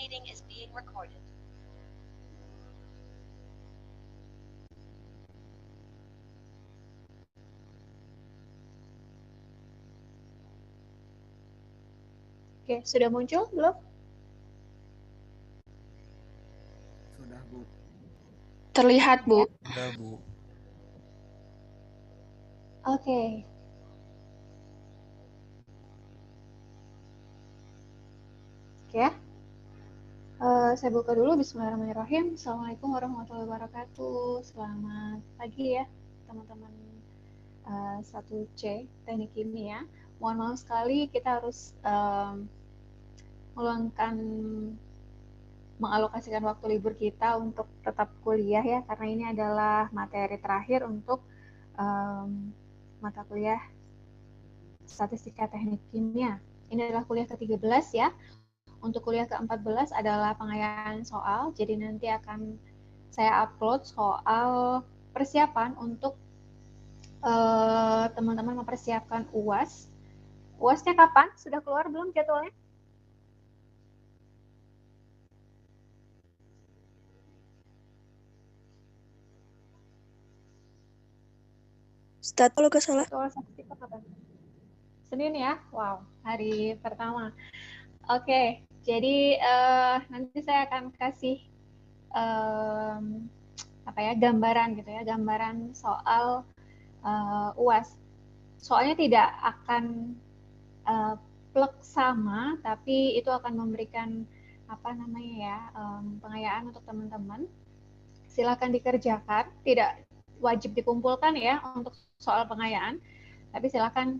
meeting is being recorded. Oke, sudah muncul belum? Sudah, Bu. Terlihat, Bu. Sudah, Bu. Oke. Oke. Saya buka dulu. Bismillahirrahmanirrahim. Assalamualaikum warahmatullahi wabarakatuh. Selamat pagi ya, teman-teman 1C Teknik Kimia. Mohon maaf sekali kita harus mengalokasikan waktu libur kita untuk tetap kuliah ya, karena ini adalah materi terakhir untuk mata kuliah Statistika Teknik Kimia. Ini adalah kuliah ke-13 ya. Untuk kuliah ke-14 adalah pengayaan soal, jadi nanti akan saya upload soal persiapan untuk teman-teman mempersiapkan UAS. UASnya kapan? Sudah keluar belum jadwalnya? Start kalau nggak salah. Jadwal statistika kapan? Senin ya? Wow, hari pertama. Oke, jadi nanti saya akan kasih gambaran gitu ya, gambaran soal UAS. Soalnya tidak akan plek sama, tapi itu akan memberikan pengayaan untuk teman-teman. Silakan dikerjakan, tidak wajib dikumpulkan ya untuk soal pengayaan, tapi silakan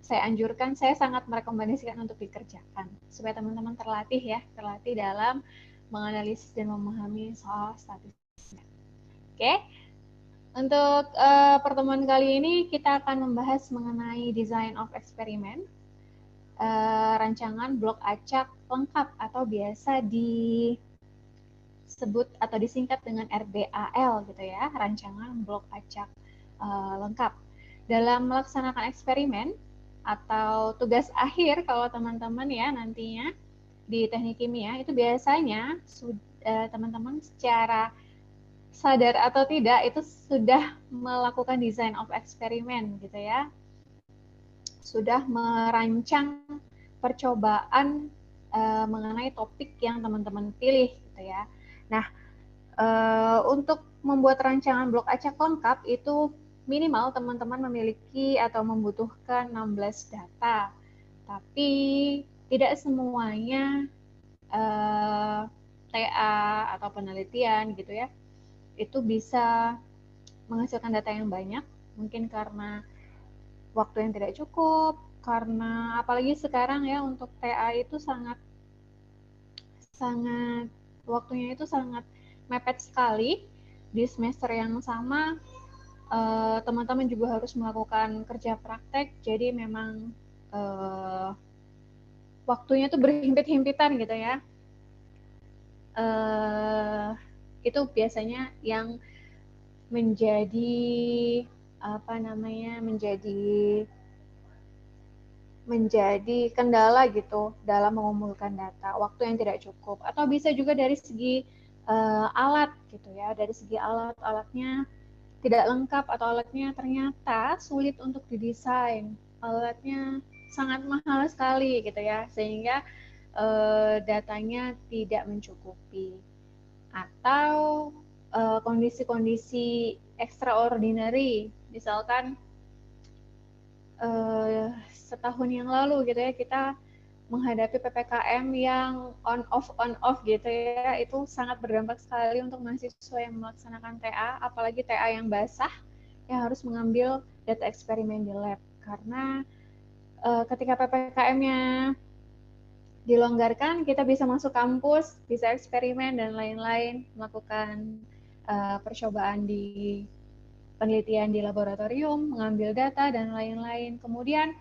saya anjurkan, saya sangat merekomendasikan untuk dikerjakan supaya teman-teman terlatih dalam menganalisis dan memahami soal statistik. Oke, untuk pertemuan kali ini kita akan membahas mengenai design of experiment, rancangan blok acak lengkap atau biasa disebut atau disingkat dengan RBAL gitu ya, rancangan blok acak lengkap. Dalam melaksanakan eksperimen atau tugas akhir kalau teman-teman ya nantinya di teknik kimia itu biasanya teman-teman secara sadar atau tidak itu sudah melakukan design of experiment gitu ya, sudah merancang percobaan mengenai topik yang teman-teman pilih gitu ya. Nah, untuk membuat rancangan blok acak lengkap itu minimal teman-teman memiliki atau membutuhkan 16 data, tapi tidak semuanya TA atau penelitian gitu ya itu bisa menghasilkan data yang banyak, mungkin karena waktu yang tidak cukup, karena apalagi sekarang ya untuk TA itu sangat waktunya itu sangat mepet sekali. Di semester yang sama teman-teman juga harus melakukan kerja praktek, jadi memang waktunya itu berhimpit-himpitan gitu ya. Itu biasanya yang menjadi menjadi kendala gitu dalam mengumpulkan data, waktu yang tidak cukup, atau bisa juga dari segi alat gitu ya, dari segi alatnya tidak lengkap atau alatnya ternyata sulit untuk didesain, alatnya sangat mahal sekali gitu ya, sehingga datanya tidak mencukupi, atau kondisi-kondisi extraordinary, misalkan setahun yang lalu gitu ya kita menghadapi PPKM yang on off gitu ya, itu sangat berdampak sekali untuk mahasiswa yang melaksanakan TA, apalagi TA yang basah yang harus mengambil data eksperimen di lab, karena ketika PPKM-nya dilonggarkan kita bisa masuk kampus, bisa eksperimen dan lain-lain, melakukan percobaan di penelitian di laboratorium, mengambil data dan lain-lain. Kemudian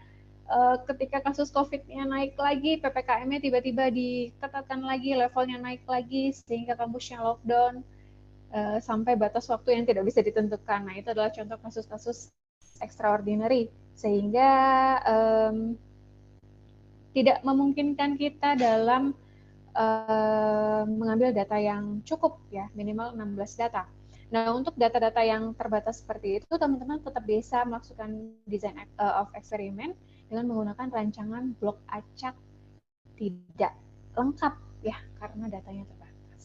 ketika kasus COVID-nya naik lagi, PPKM-nya tiba-tiba diketatkan lagi, levelnya naik lagi, sehingga kampusnya lockdown sampai batas waktu yang tidak bisa ditentukan. Nah, itu adalah contoh kasus-kasus extraordinary, sehingga tidak memungkinkan kita dalam mengambil data yang cukup ya, minimal 16 data. Nah, untuk data-data yang terbatas seperti itu, teman-teman tetap bisa melakukan design of experiment dengan menggunakan rancangan blok acak tidak lengkap ya, karena datanya terbatas.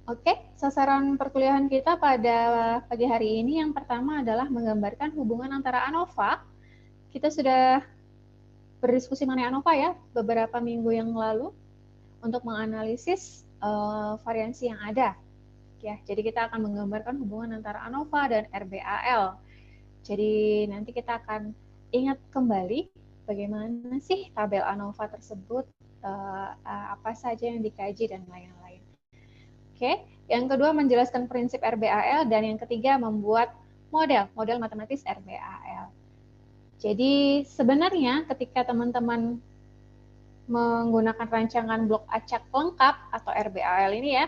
Oke, sasaran perkuliahan kita pada pagi hari ini yang pertama adalah menggambarkan hubungan antara ANOVA. Kita sudah berdiskusi mengenai ANOVA ya beberapa minggu yang lalu untuk menganalisis variansi yang ada. Ya, jadi kita akan menggambarkan hubungan antara ANOVA dan RBAL. Jadi nanti kita akan ingat kembali bagaimana sih tabel ANOVA tersebut, apa saja yang dikaji dan lain-lain. Oke, yang kedua menjelaskan prinsip RBAL, dan yang ketiga membuat model matematis RBAL. Jadi sebenarnya ketika teman-teman menggunakan rancangan blok acak lengkap atau RBAL ini ya,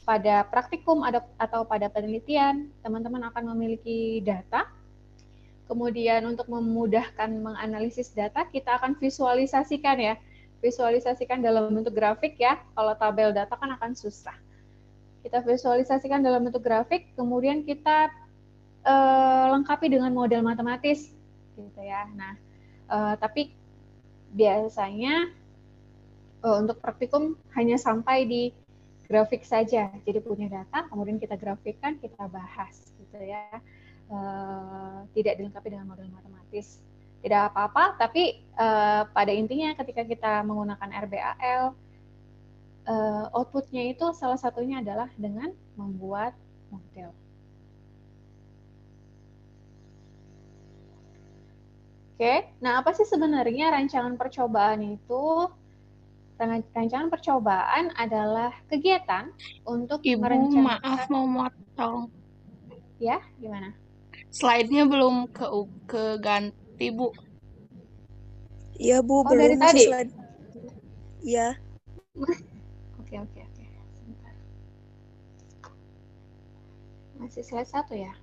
pada praktikum atau pada penelitian, teman-teman akan memiliki data. Kemudian untuk memudahkan menganalisis data, kita akan visualisasikan ya. Visualisasikan dalam bentuk grafik ya. Kalau tabel data kan akan susah. Kita visualisasikan dalam bentuk grafik, kemudian kita lengkapi dengan model matematis gitu ya. Nah, tapi biasanya untuk praktikum hanya sampai di grafik saja. Jadi punya data, kemudian kita grafikkan, kita bahas gitu ya. Tidak dilengkapi dengan model matematis. Tidak apa-apa, tapi pada intinya ketika kita menggunakan RBAL, outputnya itu salah satunya adalah dengan membuat model. Oke, nah apa sih sebenarnya rancangan percobaan itu? Rancangan percobaan adalah kegiatan untuk Ibu, merencanakan. maaf mau motong. Ya, gimana? Slide-nya belum ganti, Bu. Iya, Bu, Oh, belum dari masih tadi? slide. Iya. Oke. Sebentar. Masih slide 1 ya?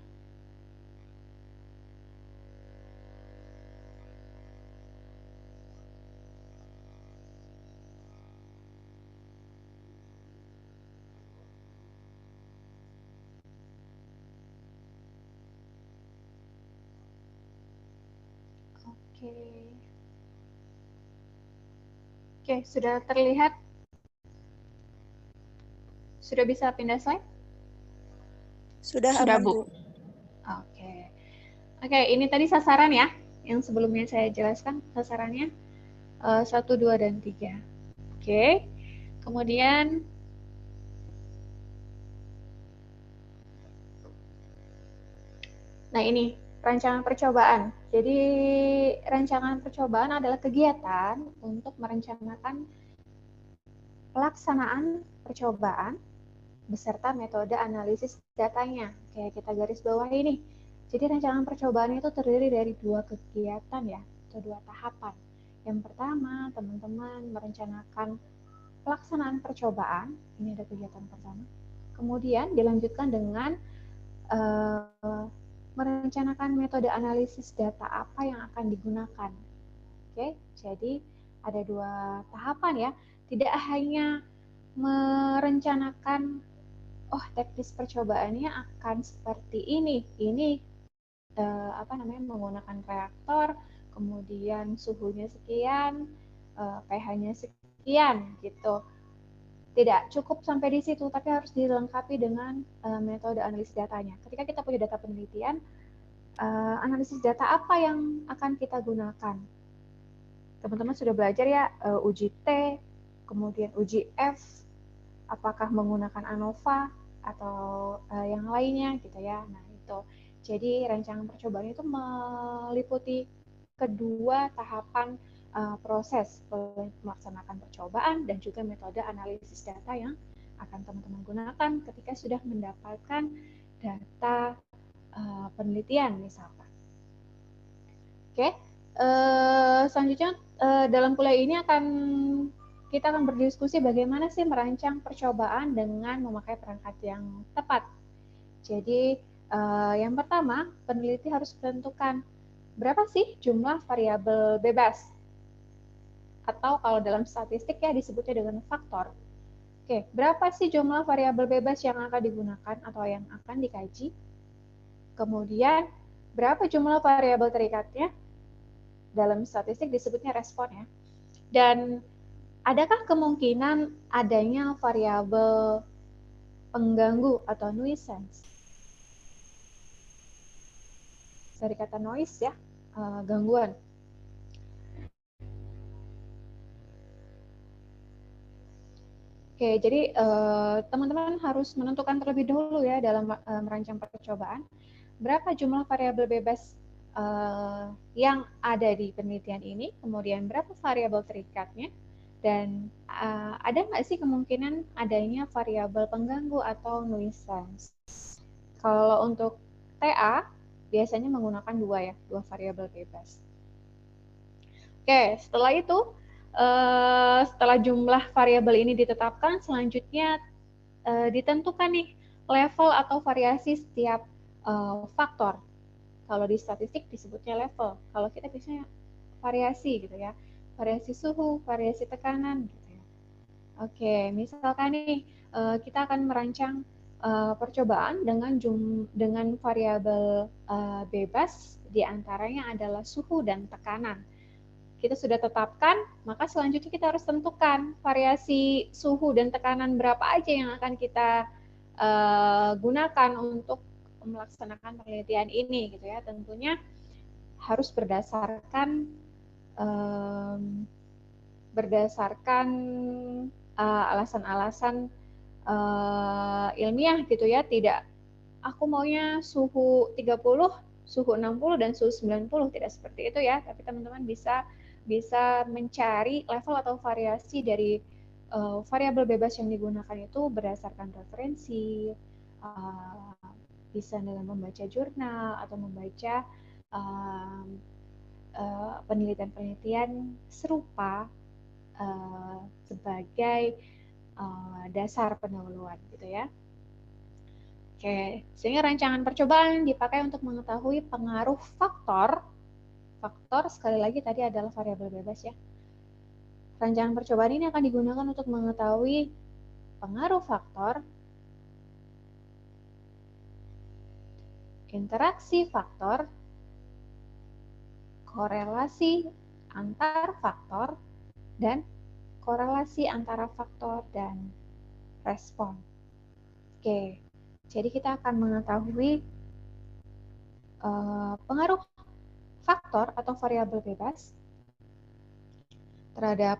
Oke, sudah terlihat? Sudah bisa pindah slide? Sudah Sudah, aman, Bu. Bu. Oke, ini tadi sasaran ya, yang sebelumnya saya jelaskan sasarannya 1, 2, dan 3. Oke, kemudian nah ini rancangan percobaan. Jadi rancangan percobaan adalah kegiatan untuk merencanakan pelaksanaan percobaan beserta metode analisis datanya. Kayak kita garis bawah ini. Jadi rancangan percobaan itu terdiri dari 2 kegiatan ya, atau 2 tahapan. Yang pertama, teman-teman merencanakan pelaksanaan percobaan. Ini ada kegiatan pertama. Kemudian dilanjutkan dengan merencanakan metode analisis data apa yang akan digunakan. Oke, jadi ada 2 tahapan ya. Tidak hanya merencanakan teknis percobaannya akan seperti ini. Ini menggunakan reaktor, kemudian suhunya sekian, pH-nya sekian gitu. Tidak cukup sampai di situ, tapi harus dilengkapi dengan metode analisis datanya. Ketika kita punya data penelitian, analisis data apa yang akan kita gunakan? Teman-teman sudah belajar ya, uji T, kemudian uji F, apakah menggunakan ANOVA atau yang lainnya gitu ya. Nah, itu. Jadi rancangan percobaan itu meliputi kedua tahapan proses melaksanakan percobaan dan juga metode analisis data yang akan teman-teman gunakan ketika sudah mendapatkan data penelitian misalkan. Oke, selanjutnya dalam kuliah ini kita akan berdiskusi bagaimana sih merancang percobaan dengan memakai perangkat yang tepat. Jadi yang pertama, peneliti harus menentukan berapa sih jumlah variabel bebas atau kalau dalam statistik ya disebutnya dengan faktor. Oke, berapa sih jumlah variabel bebas yang akan digunakan atau yang akan dikaji? Kemudian, berapa jumlah variabel terikatnya? Dalam statistik disebutnya respon ya. Dan adakah kemungkinan adanya variabel pengganggu atau nuisance? Dari kata noise ya, gangguan. Oke, jadi teman-teman harus menentukan terlebih dahulu ya dalam merancang percobaan berapa jumlah variabel bebas yang ada di penelitian ini, kemudian berapa variabel terikatnya, dan ada nggak sih kemungkinan adanya variabel pengganggu atau nuisance. Kalau untuk TA biasanya menggunakan dua variabel bebas. Oke, setelah itu setelah jumlah variabel ini ditetapkan, selanjutnya ditentukan nih level atau variasi setiap faktor. Kalau di statistik disebutnya level, kalau kita biasanya variasi gitu ya, variasi suhu, variasi tekanan gitu ya. Oke, misalkan nih kita akan merancang percobaan dengan variabel bebas, diantaranya adalah suhu dan tekanan. Kita sudah tetapkan, maka selanjutnya kita harus tentukan variasi suhu dan tekanan berapa aja yang akan kita gunakan untuk melaksanakan penelitian ini gitu ya. Tentunya harus berdasarkan alasan-alasan ilmiah gitu ya. Tidak aku maunya suhu 30, suhu 60 dan suhu 90, tidak seperti itu ya. Tapi teman-teman bisa mencari level atau variasi dari variabel bebas yang digunakan itu berdasarkan referensi, bisa dalam membaca jurnal atau membaca penelitian-penelitian serupa sebagai dasar pendahuluan gitu ya. Oke, sehingga rancangan percobaan dipakai untuk mengetahui pengaruh faktor sekali lagi tadi adalah variabel bebas ya. Rancangan percobaan ini akan digunakan untuk mengetahui pengaruh faktor, interaksi faktor, korelasi antar faktor, dan korelasi antara faktor dan respon. Oke, jadi kita akan mengetahui pengaruh faktor atau variabel bebas terhadap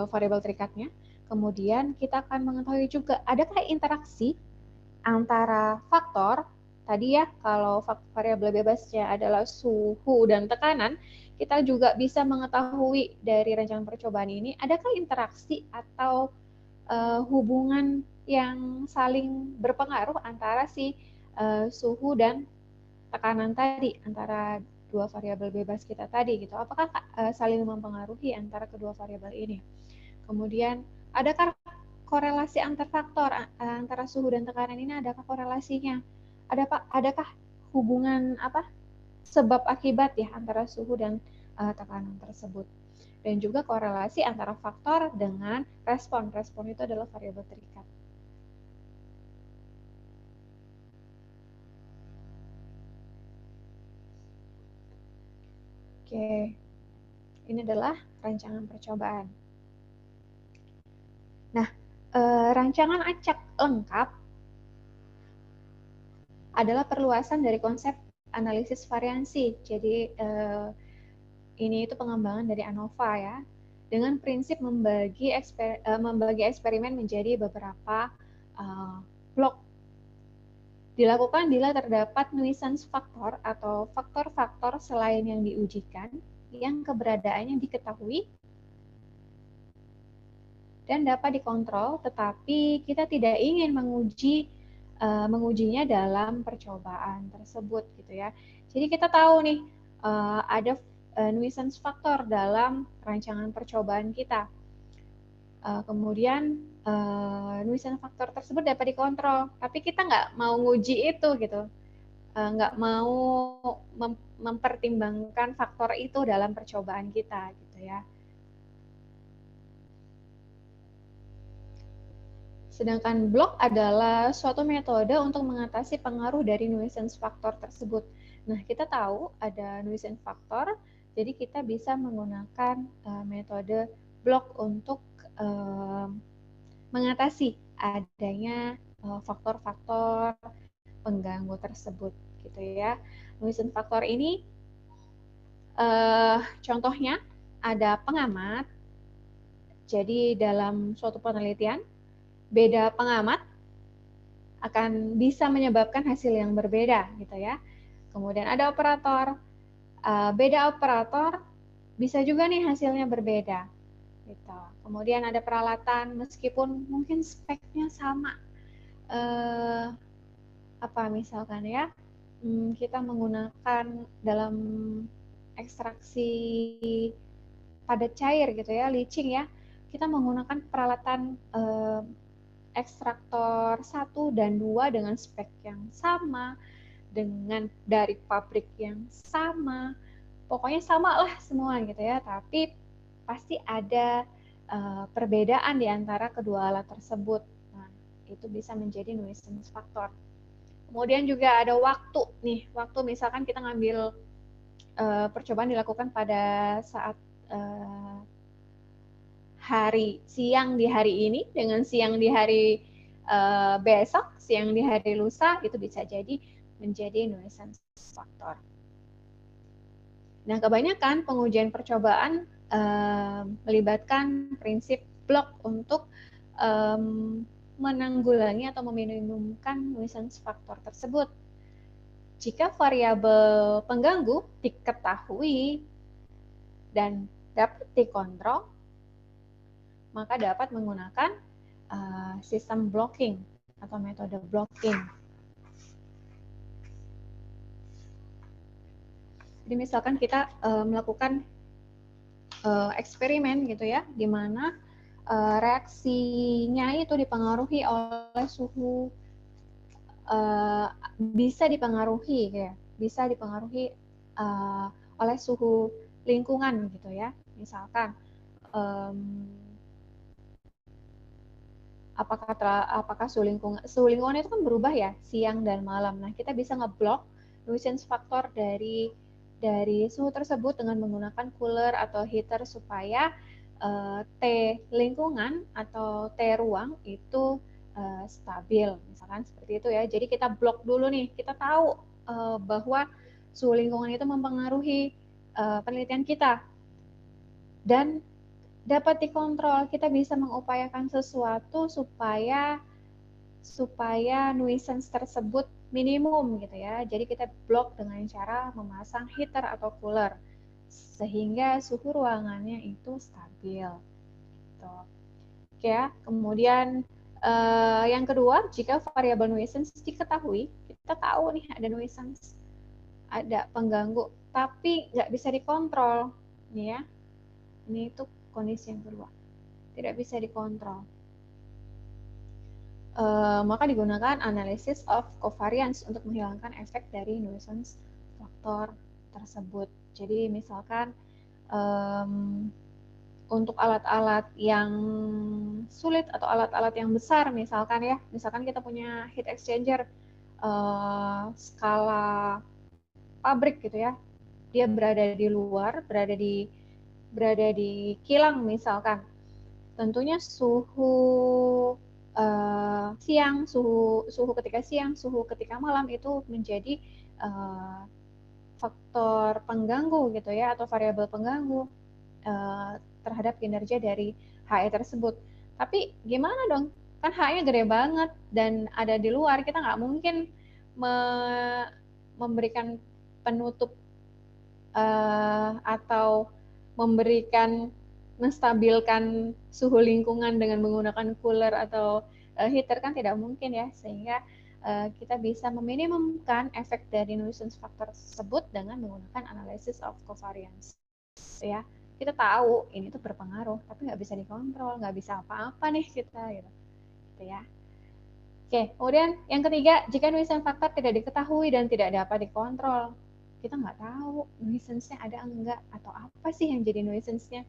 variabel terikatnya. Kemudian kita akan mengetahui juga adakah interaksi antara faktor tadi ya, kalau variabel bebasnya adalah suhu dan tekanan, kita juga bisa mengetahui dari rancangan percobaan ini adakah interaksi atau hubungan yang saling berpengaruh antara si suhu dan tekanan tadi, antara dua variabel bebas kita tadi gitu. Apakah saling mempengaruhi antara kedua variabel ini? Kemudian adakah korelasi antar faktor antara suhu dan tekanan ini, adakah korelasinya? Adakah hubungan sebab akibat ya antara suhu dan tekanan tersebut? Dan juga korelasi antara faktor dengan respon. Respon itu adalah variabel terikat. Oke, ini adalah rancangan percobaan. Nah, rancangan acak lengkap adalah perluasan dari konsep analisis variansi. Jadi ini itu pengembangan dari ANOVA ya, dengan prinsip membagi eksperimen menjadi beberapa blok. Dilakukan bila terdapat nuisance faktor atau faktor-faktor selain yang diujikan yang keberadaannya diketahui dan dapat dikontrol, tetapi kita tidak ingin mengujinya dalam percobaan tersebut gitu ya. Jadi kita tahu nih ada nuisance faktor dalam rancangan percobaan kita. Kemudian nuisance faktor tersebut dapat dikontrol, tapi kita nggak mau nguji itu gitu, nggak mau mempertimbangkan faktor itu dalam percobaan kita gitu ya. Sedangkan block adalah suatu metode untuk mengatasi pengaruh dari nuisance factor tersebut. Nah, kita tahu ada nuisance factor, jadi kita bisa menggunakan metode block untuk mengatasi adanya faktor-faktor pengganggu tersebut, gitu ya. Nuisance factor ini contohnya ada pengamat. Jadi dalam suatu penelitian, beda pengamat akan bisa menyebabkan hasil yang berbeda, gitu ya. Kemudian ada operator, beda operator bisa juga nih hasilnya berbeda, gitu. Kemudian ada peralatan, meskipun mungkin speknya sama, misalkan ya, kita menggunakan dalam ekstraksi padat cair gitu ya, leaching ya, kita menggunakan peralatan ekstraktor 1 dan 2 dengan spek yang sama, dengan dari pabrik yang sama, pokoknya sama lah semua gitu ya, tapi pasti ada perbedaan di antara kedua alat tersebut. Nah, itu bisa menjadi nuisance factor. Kemudian juga ada waktu nih, waktu misalkan kita ngambil percobaan dilakukan pada saat hari siang di hari ini dengan siang di hari besok, siang di hari lusa, itu bisa jadi menjadi nuisance factor. Nah, kebanyakan pengujian percobaan melibatkan prinsip block untuk menanggulangi atau meminimumkan nuisance factor tersebut. Jika variabel pengganggu diketahui dan dapat dikontrol, maka dapat menggunakan sistem blocking atau metode blocking. Jadi misalkan kita melakukan eksperimen gitu ya, di mana reaksinya itu dipengaruhi oleh suhu, bisa dipengaruhi oleh suhu lingkungan gitu ya. Misalkan apakah suhu lingkungan itu kan berubah ya siang dan malam. Nah, kita bisa ngeblok nuisance factor dari suhu tersebut dengan menggunakan cooler atau heater supaya T lingkungan atau T ruang itu stabil, misalkan seperti itu ya. Jadi kita blok dulu nih, kita tahu bahwa suhu lingkungan itu mempengaruhi penelitian kita dan dapat dikontrol. Kita bisa mengupayakan sesuatu supaya nuisance tersebut minimum gitu ya. Jadi kita blok dengan cara memasang heater atau cooler sehingga suhu ruangannya itu stabil. Gitu. Oke ya. Kemudian yang kedua, jika variabel nuisance diketahui, kita tahu nih ada nuisance, ada pengganggu, tapi nggak bisa dikontrol, nih ya. Ini itu kondisi yang kedua, tidak bisa dikontrol. Maka digunakan analysis of covariance untuk menghilangkan efek dari nuisance factor tersebut. Jadi misalkan untuk alat-alat yang sulit atau alat-alat yang besar misalkan kita punya heat exchanger skala pabrik gitu ya, dia berada di luar, berada di kilang misalkan, tentunya suhu siang, suhu ketika siang, suhu ketika malam itu menjadi faktor pengganggu gitu ya, atau variabel pengganggu terhadap kinerja dari HE tersebut. Tapi gimana dong? Kan HE-nya gede banget dan ada di luar, kita nggak mungkin memberikan penutup atau menstabilkan suhu lingkungan dengan menggunakan cooler atau heater, kan tidak mungkin ya, sehingga kita bisa meminimumkan efek dari nuisance factor tersebut dengan menggunakan analysis of covariance ya. Kita tahu ini tuh berpengaruh, tapi nggak bisa dikontrol, nggak bisa apa-apa nih kita gitu ya. Oke, kemudian yang ketiga, jika nuisance factor tidak diketahui dan tidak dapat dikontrol, kita nggak tahu nuisance-nya ada enggak atau apa sih yang jadi nuisance-nya.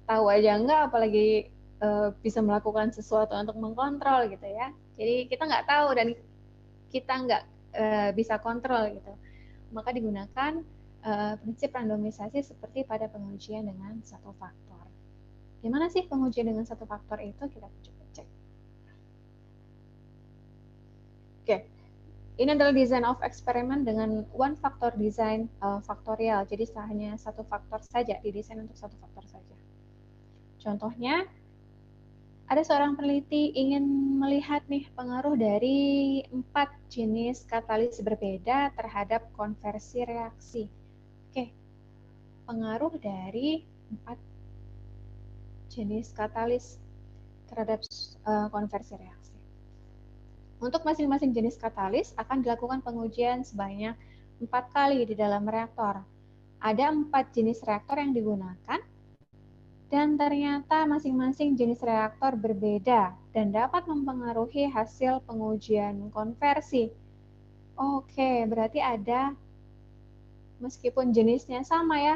Tahu aja enggak, apalagi bisa melakukan sesuatu untuk mengkontrol gitu ya. Jadi kita nggak tahu dan kita nggak bisa kontrol gitu. Maka digunakan prinsip randomisasi seperti pada pengujian dengan satu faktor. Gimana sih pengujian dengan satu faktor itu? Kita coba cek. Oke, ini adalah design of experiment dengan one factor design faktorial. Jadi hanya satu faktor saja, didesain untuk satu faktor saja. Contohnya, ada seorang peneliti ingin melihat nih pengaruh dari 4 jenis katalis berbeda terhadap konversi reaksi. Oke, pengaruh dari 4 jenis katalis terhadap konversi reaksi. Untuk masing-masing jenis katalis akan dilakukan pengujian sebanyak 4 kali di dalam reaktor. Ada 4 jenis reaktor yang digunakan, dan ternyata masing-masing jenis reaktor berbeda dan dapat mempengaruhi hasil pengujian konversi. Oke, berarti ada, meskipun jenisnya sama ya,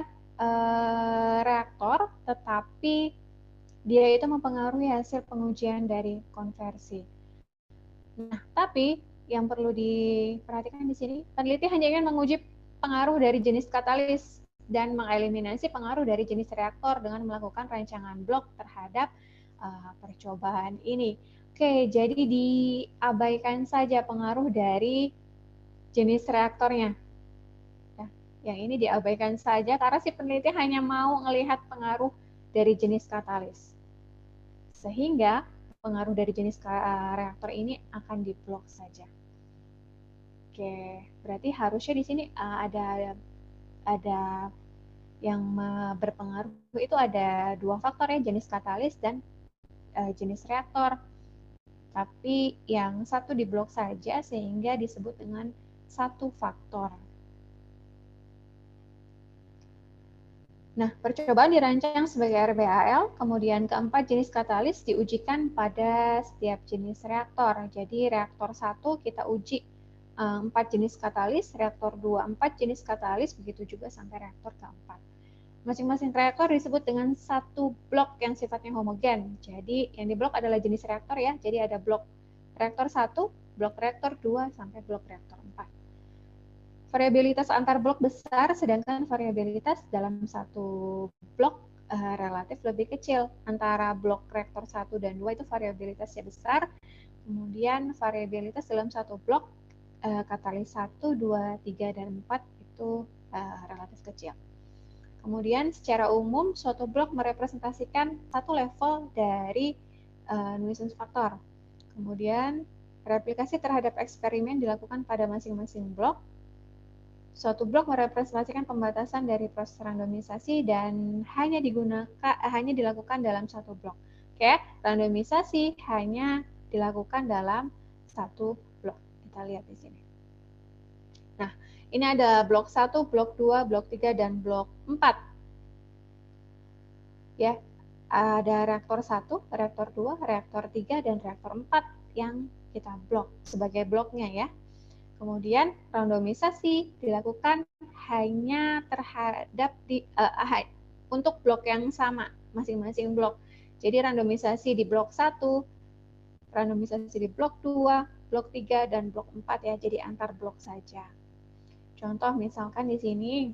reaktor, tetapi dia itu mempengaruhi hasil pengujian dari konversi. Nah, tapi yang perlu diperhatikan di sini, peneliti hanya ingin menguji pengaruh dari jenis katalis dan mengeliminasi pengaruh dari jenis reaktor dengan melakukan rancangan blok terhadap percobaan ini. Oke, jadi diabaikan saja pengaruh dari jenis reaktornya. Ya, yang ini diabaikan saja karena si peneliti hanya mau melihat pengaruh dari jenis katalis. Sehingga pengaruh dari jenis reaktor ini akan diblok saja. Oke, berarti harusnya di sini ada yang berpengaruh itu ada 2 faktor ya, jenis katalis dan jenis reaktor. Tapi yang satu diblok saja sehingga disebut dengan satu faktor. Nah, percobaan dirancang sebagai RBAL, kemudian keempat jenis katalis diujikan pada setiap jenis reaktor. Jadi reaktor 1 kita uji 4 jenis katalis, reaktor 2 4 jenis katalis, begitu juga sampai reaktor keempat. Masing-masing reaktor disebut dengan satu blok yang sifatnya homogen. Jadi yang diblok adalah jenis reaktor ya. Jadi ada blok reaktor 1, blok reaktor 2, sampai blok reaktor 4. Variabilitas antar blok besar, sedangkan variabilitas dalam satu blok relatif lebih kecil. Antara blok reaktor 1 dan 2 itu variabilitasnya besar, kemudian variabilitas dalam satu blok katalis 1, 2, 3, dan 4 itu relatif kecil. Kemudian secara umum suatu blok merepresentasikan satu level dari nuisance factor. Kemudian replikasi terhadap eksperimen dilakukan pada masing-masing blok. Suatu blok merepresentasikan pembatasan dari proses randomisasi dan hanya dilakukan dalam satu blok. Oke, randomisasi hanya dilakukan dalam satu blok. Kita lihat di sini. Nah, ini ada blok 1, blok 2, blok 3, dan blok 4. Ya, ada reaktor 1, reaktor 2, reaktor 3, dan reaktor 4 yang kita blok sebagai bloknya ya. Kemudian randomisasi dilakukan hanya terhadap untuk blok yang sama, masing-masing blok. Jadi randomisasi di blok 1, randomisasi di blok 2, blok 3, dan blok 4 ya, jadi antar blok saja. Contoh misalkan di sini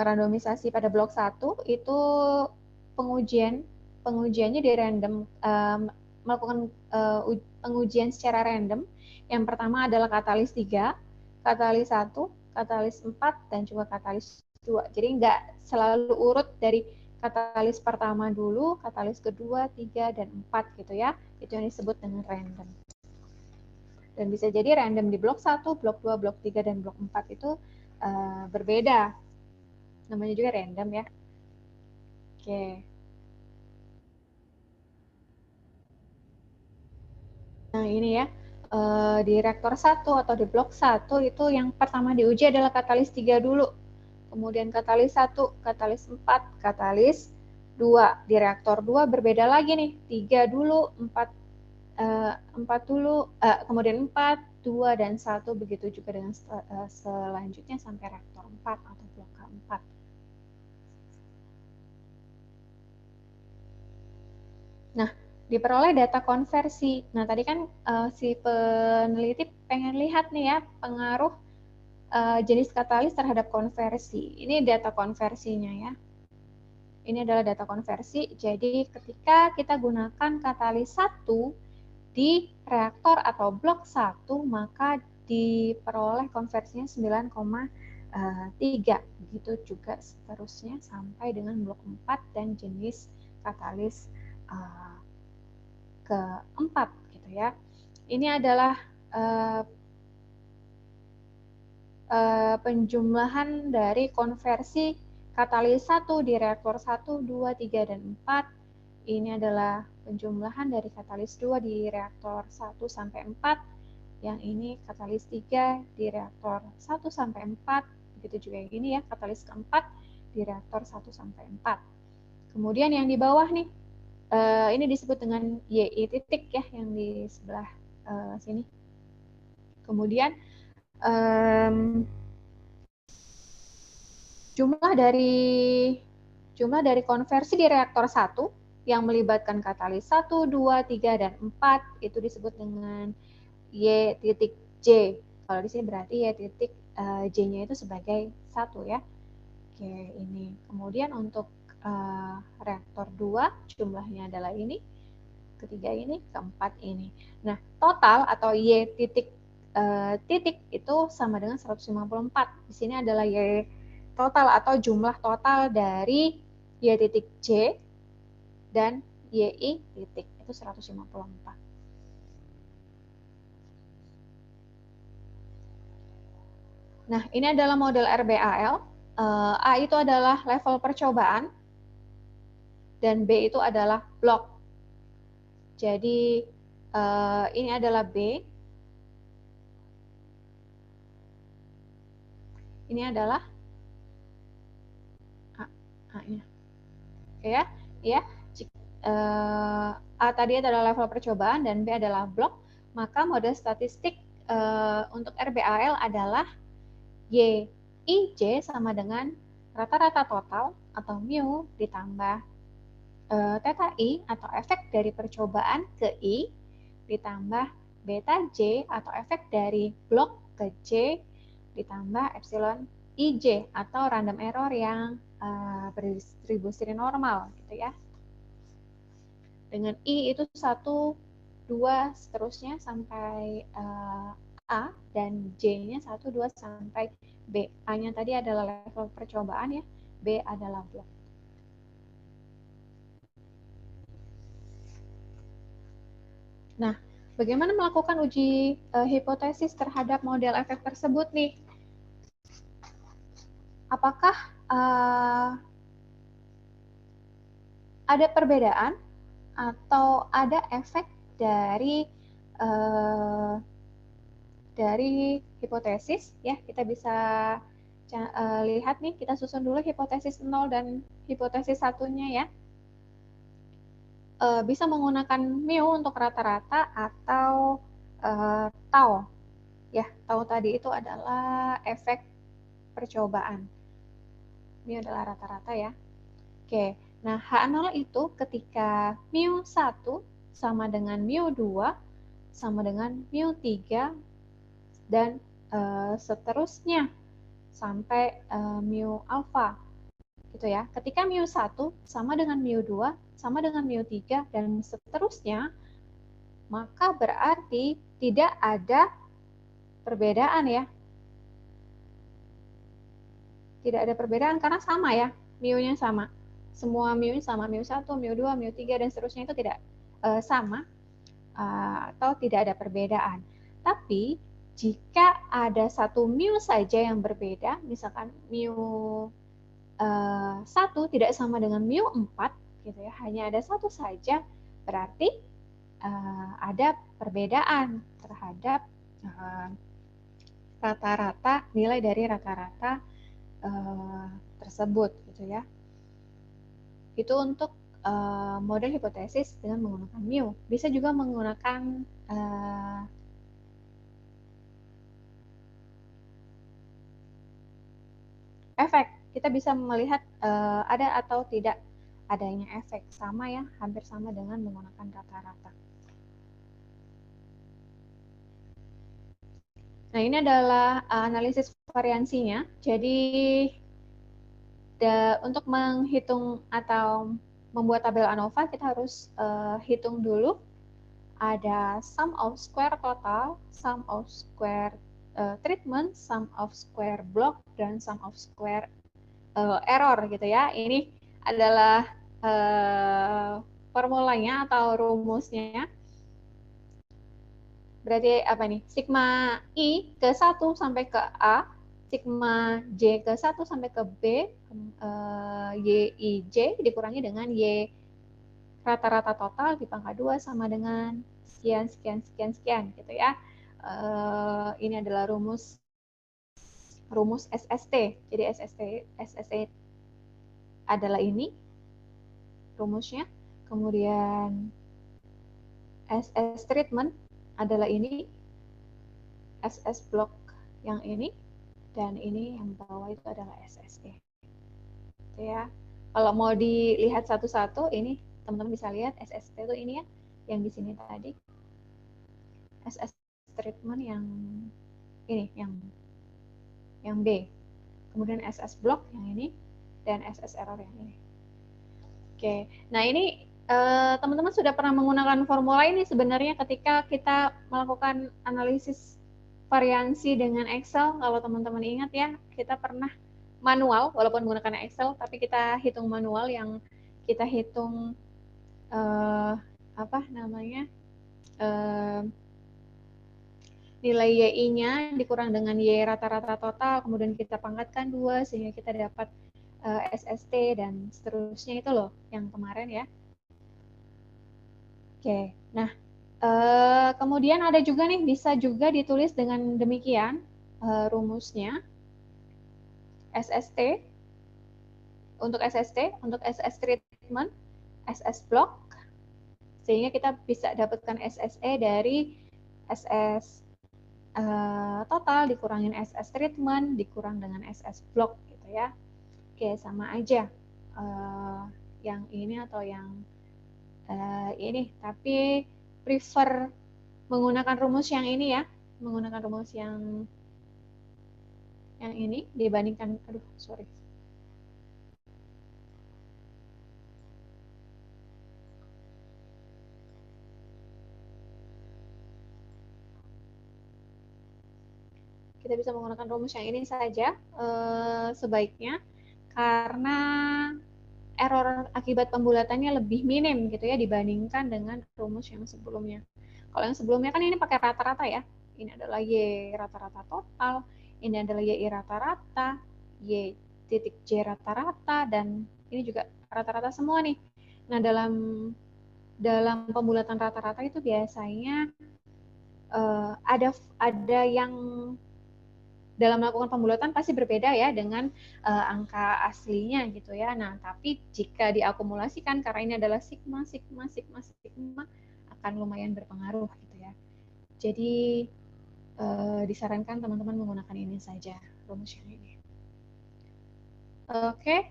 randomisasi pada blok 1 itu pengujiannya di random, melakukan pengujian secara random. Yang pertama adalah katalis 3, katalis 1, katalis 4, dan juga katalis 2. Jadi nggak selalu urut dari katalis pertama dulu, katalis kedua, 3, dan 4 gitu ya. Itu yang disebut dengan random. Dan bisa jadi random di blok 1, blok 2, blok 3, dan blok 4 itu berbeda. Namanya juga random ya. Oke. Nah ini ya, di reaktor 1 atau di blok 1 itu yang pertama diuji adalah katalis 3 dulu. Kemudian katalis 1, katalis 4, katalis 2. Di reaktor 2 berbeda lagi nih, 3 dulu, 4 dulu, kemudian 4, 2, dan 1. Begitu juga dengan selanjutnya sampai reaktor 4 atau blok keempat. diperoleh data konversi. Nah, tadi kan si peneliti pengen lihat nih ya pengaruh jenis katalis terhadap konversi. Ini data konversinya ya. Ini adalah data konversi. Jadi ketika kita gunakan katalis 1 di reaktor atau blok 1, maka diperoleh konversinya 9,3. Begitu juga seterusnya sampai dengan blok 4 dan jenis katalis keempat gitu ya. Ini adalah penjumlahan dari konversi katalis 1 di reaktor 1, 2, 3, dan 4. Ini adalah penjumlahan dari katalis 2 di reaktor 1 sampai 4. Yang ini katalis 3 di reaktor 1 sampai 4. Begitu juga yang ini ya, katalis keempat di reaktor 1 sampai 4. Kemudian yang di bawah nih, ini disebut dengan YI titik ya, yang di sebelah sini. Kemudian jumlah dari konversi di reaktor 1 yang melibatkan katalis 1, 2, 3, dan 4 itu disebut dengan Y titik J. Kalau di sini berarti Y titik J-nya itu sebagai 1 ya. Oke, ini. Kemudian untuk reaktor 2 jumlahnya adalah ini, ketiga ini, keempat ini. Nah, total atau Y titik itu sama dengan 154. Di sini adalah Y total atau jumlah total dari Y titik J dan YI titik itu 154. Nah, ini adalah model RBAL. A itu adalah level percobaan dan B itu adalah blok. Jadi ini adalah B. Ini adalah A-nya. Ya, ya. A tadi adalah level percobaan dan B adalah blok, maka model statistik untuk RBAL adalah YIJ sama dengan rata-rata total atau mu ditambah theta I atau efek dari percobaan ke I ditambah beta J atau efek dari blok ke J ditambah epsilon IJ atau random error yang berdistribusi normal gitu ya. Dengan I itu 1, 2 seterusnya sampai A dan J-nya 1, 2 sampai B. A-nya tadi adalah level percobaan ya, B adalah blok. Nah, bagaimana melakukan uji hipotesis terhadap model efek tersebut nih? Apakah ada perbedaan atau ada efek dari hipotesis ya? Kita bisa lihat nih, kita susun dulu hipotesis 0 dan hipotesis 1-nya ya. Bisa menggunakan mu untuk rata-rata atau tau. Ya, tau tadi itu adalah efek percobaan. Mu adalah rata-rata ya. Oke, nah H0 itu ketika mu 1 sama dengan mu 2 sama dengan mu 3 dan seterusnya sampai mu alpha gitu ya. Ketika mu 1 sama dengan mu 2 sama dengan mu 3 dan seterusnya, maka berarti tidak ada perbedaan ya. Tidak ada perbedaan karena sama ya, mu-nya sama. Semua mu-nya sama, mu 1, mu 2, mu 3 dan seterusnya itu tidak sama atau tidak ada perbedaan. Tapi jika ada satu mu saja yang berbeda, misalkan mu 1 tidak sama dengan mu 4 gitu ya, hanya ada satu saja, berarti ada perbedaan terhadap rata-rata, nilai dari rata-rata tersebut gitu ya. Itu untuk model hipotesis dengan menggunakan mu. Bisa juga menggunakan efek. Kita bisa melihat ada atau tidak adanya efek. Sama ya, hampir sama dengan menggunakan rata-rata. Nah, ini adalah analisis variansinya. Jadi untuk menghitung atau membuat tabel ANOVA, kita harus hitung dulu ada sum of square total, sum of square treatment, sum of square block, dan sum of square error gitu ya. Ini adalah formulanya atau rumusnya. Berarti apa nih? Sigma I ke 1 sampai ke A, sigma J ke 1 sampai ke B, YIJ dikurangi dengan Y rata-rata total dipangkat 2 sama dengan sekian, sekian, sekian, sekian gitu ya. Ini adalah rumus SST. Jadi SST adalah ini rumusnya. Kemudian SS treatment adalah ini, SS block yang ini, dan ini yang bawah itu adalah SSE. Gitu ya. Kalau mau dilihat satu-satu, ini teman-teman bisa lihat SST itu ini ya, yang di sini tadi. SS treatment yang ini, yang B. Kemudian SS block yang ini, dan SS error yang ini. Oke, nah ini teman-teman sudah pernah menggunakan formula ini sebenarnya ketika kita melakukan analisis variansi dengan Excel. Kalau teman-teman ingat ya, kita pernah manual, walaupun menggunakan Excel, tapi kita hitung manual yang kita hitung nilai YI-nya dikurang dengan Y rata-rata total, kemudian kita pangkatkan 2 sehingga kita dapat SST dan seterusnya itu loh yang kemarin ya. Oke, nah kemudian ada juga nih, bisa juga ditulis dengan demikian rumusnya. SST, untuk SS treatment, SS block, sehingga kita bisa dapatkan SSE dari SS total dikurangin SS treatment dikurang dengan SS block gitu ya. Oke, sama aja yang ini atau yang ini, tapi prefer menggunakan rumus yang ini ya, menggunakan rumus yang ini dibandingkan, kita bisa menggunakan rumus yang ini saja sebaiknya, karena error akibat pembulatannya lebih minim gitu ya dibandingkan dengan rumus yang sebelumnya. Kalau yang sebelumnya kan ini pakai rata-rata ya. Ini adalah Y rata-rata total, ini adalah YI rata-rata, Y titik J rata-rata, dan ini juga rata-rata semua nih. Nah, dalam pembulatan rata-rata itu biasanya ada yang dalam melakukan pembulatan pasti berbeda ya dengan angka aslinya gitu ya. Nah, tapi jika diakumulasikan, karena ini adalah sigma akan lumayan berpengaruh gitu ya. Jadi disarankan teman-teman menggunakan ini saja, rumus yang ini. Oke.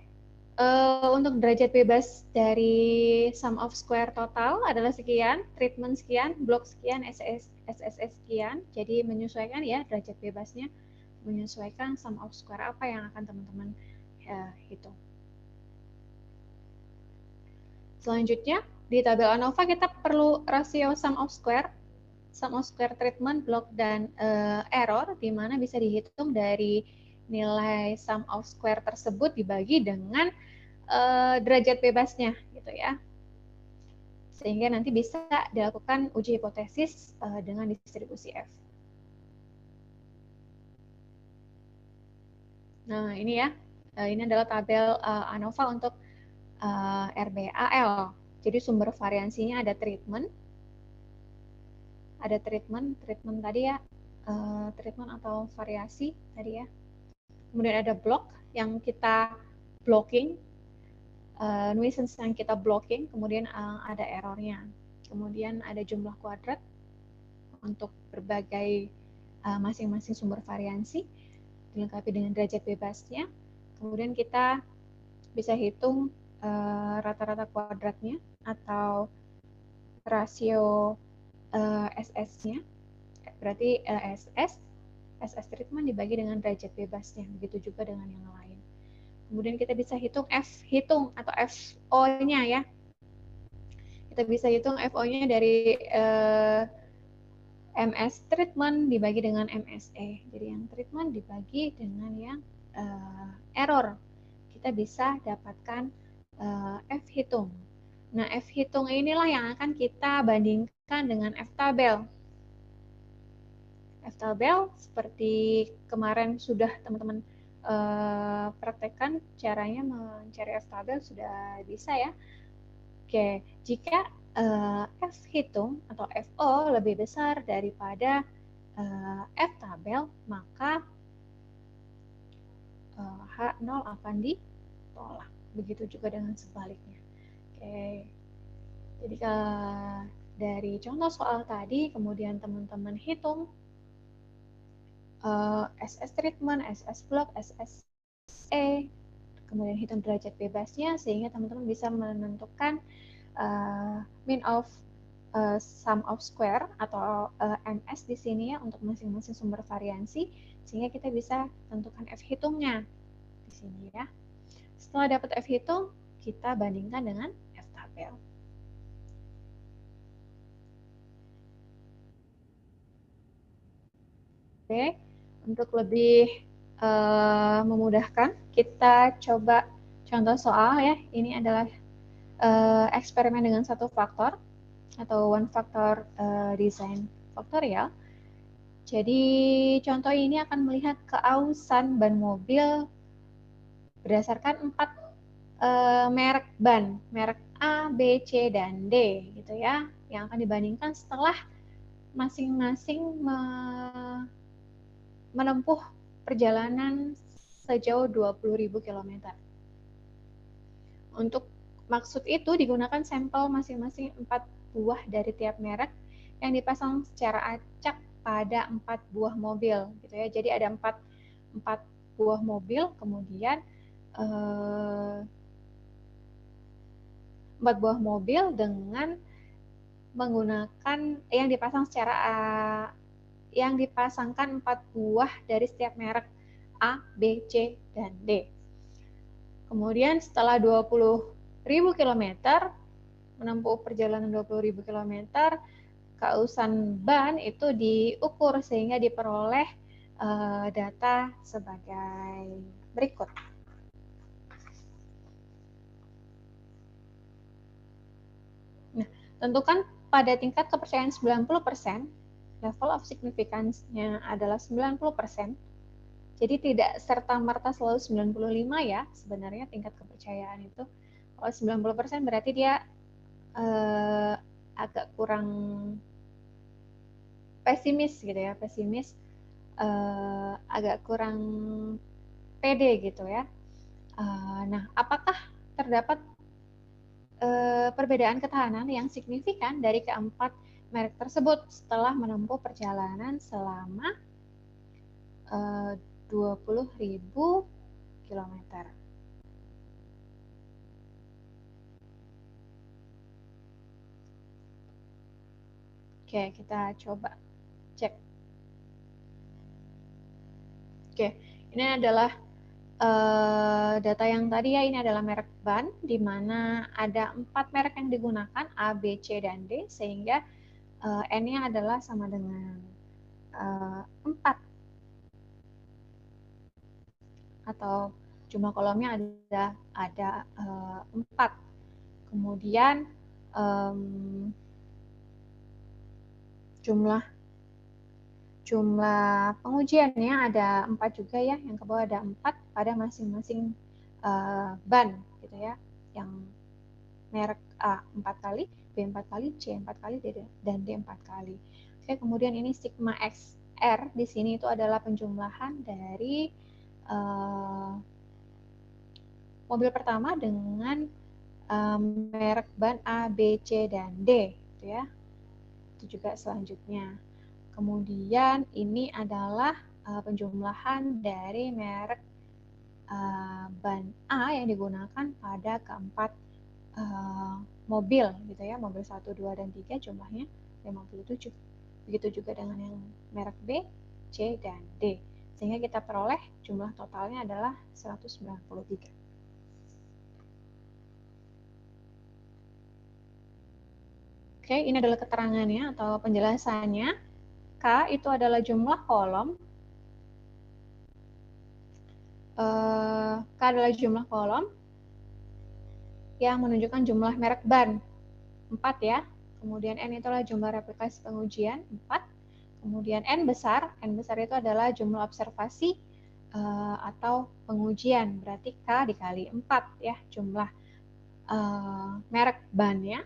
Untuk derajat bebas dari sum of square total adalah sekian, treatment sekian, block sekian, SSS sekian. Jadi menyesuaikan ya derajat bebasnya, menyesuaikan sum of square apa yang akan teman-teman hitung. Selanjutnya, di tabel ANOVA kita perlu rasio sum of square treatment, block, dan error, di mana bisa dihitung dari nilai sum of square tersebut dibagi dengan derajat bebasnya gitu ya, sehingga nanti bisa dilakukan uji hipotesis dengan distribusi F. Nah, ini ya, ini adalah tabel ANOVA untuk RBAL. Jadi sumber variansinya ada treatment tadi ya, treatment atau variasi tadi ya. Kemudian ada block yang kita blocking, nuisance yang kita blocking, kemudian ada errornya. Kemudian ada jumlah kuadrat untuk berbagai masing-masing sumber variansi, dilengkapi dengan derajat bebasnya. Kemudian kita bisa hitung rata-rata kuadratnya atau rasio SS-nya, berarti SS treatment dibagi dengan derajat bebasnya, begitu juga dengan yang lain. Kemudian kita bisa hitung hitung atau FO-nya ya. Kita bisa hitung FO-nya dari MS treatment dibagi dengan MSE. Jadi yang treatment dibagi dengan yang error. Kita bisa dapatkan F hitung. Nah, F hitung inilah yang akan kita bandingkan dengan F tabel. F tabel seperti kemarin sudah teman-teman praktekkan caranya mencari F tabel sudah bisa ya. Oke, jika F hitung atau FO lebih besar daripada F tabel, maka H0 akan ditolak. Begitu juga dengan sebaliknya. Oke, jadi dari contoh soal tadi, kemudian teman-teman hitung SS treatment, SS block, SSE, kemudian hitung derajat bebasnya, sehingga teman-teman bisa menentukan mean of sum of square atau MS di sini ya untuk masing-masing sumber variansi, sehingga kita bisa tentukan F hitungnya di sini ya. Setelah dapat F hitung, kita bandingkan dengan F tabel. Oke, untuk lebih memudahkan, kita coba contoh soal ya. Ini adalah eksperimen dengan satu faktor atau one factor design faktorial. Jadi contoh ini akan melihat keausan ban mobil berdasarkan 4 merek ban, merek A, B, C, dan D gitu ya, yang akan dibandingkan setelah masing-masing menempuh perjalanan sejauh 20.000 km. Untuk maksud itu digunakan sampel masing-masing 4 buah dari tiap merek yang dipasang secara acak pada 4 buah mobil gitu ya. Jadi ada 4 buah mobil, kemudian 4 buah mobil dengan menggunakan yang dipasangkan 4 buah dari setiap merek A, B, C, dan D. Kemudian setelah 20.000 km, menempuh perjalanan 20.000 km, keausan ban itu diukur sehingga diperoleh data sebagai berikut. Nah, tentukan pada tingkat kepercayaan 90%, level of significance-nya adalah 90%. Jadi tidak serta-merta selalu 95 ya, sebenarnya tingkat kepercayaan itu. Kalau 90% berarti dia agak kurang pesimis gitu ya, agak kurang pede gitu ya. Nah, apakah terdapat perbedaan ketahanan yang signifikan dari keempat merek tersebut setelah menempuh perjalanan selama 20.000 km. Oke, kita coba cek. Oke, ini adalah data yang tadi ya, ini adalah merek ban, di mana ada 4 merek yang digunakan, A, B, C, dan D, sehingga N-nya adalah sama dengan 4. Atau jumlah kolomnya ada 4. Kemudian jumlah pengujiannya ada 4 juga ya, yang ke bawah ada 4 pada masing-masing ban gitu ya, yang merek A 4 kali, B 4 kali, C 4 kali, dan D 4 kali. Oke, kemudian ini sigma XR di sini itu adalah penjumlahan dari mobil pertama dengan merek ban A, B, C, dan D gitu ya. Itu juga selanjutnya. Kemudian ini adalah penjumlahan dari merek ban A yang digunakan pada keempat mobil gitu ya, mobil 1, 2, dan 3 jumlahnya 57. Begitu juga dengan yang merek B, C, dan D. Sehingga kita peroleh jumlah totalnya adalah 193. Oke, ini adalah keterangannya atau penjelasannya. K itu adalah jumlah kolom. K adalah jumlah kolom yang menunjukkan jumlah merek ban, 4 ya. Kemudian N itulah jumlah replikasi pengujian, 4. Kemudian N besar itu adalah jumlah observasi atau pengujian, berarti K dikali 4 ya, jumlah merek bannya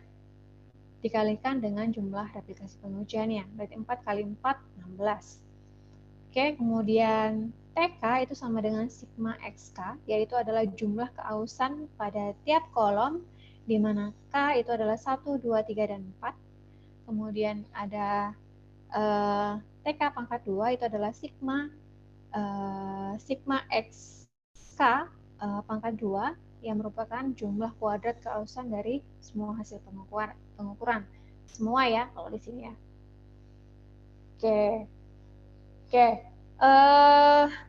dikalikan dengan jumlah replikasi pengujiannya, berarti 4 kali 4, 16. Oke, kemudian TK itu sama dengan sigma XK, yaitu adalah jumlah keausan pada tiap kolom, di mana K itu adalah 1, 2, 3, dan 4. Kemudian ada TK pangkat 2 itu adalah sigma XK pangkat 2, yang merupakan jumlah kuadrat keausan dari semua hasil pengukuran. Semua ya, kalau di sini ya. Oke.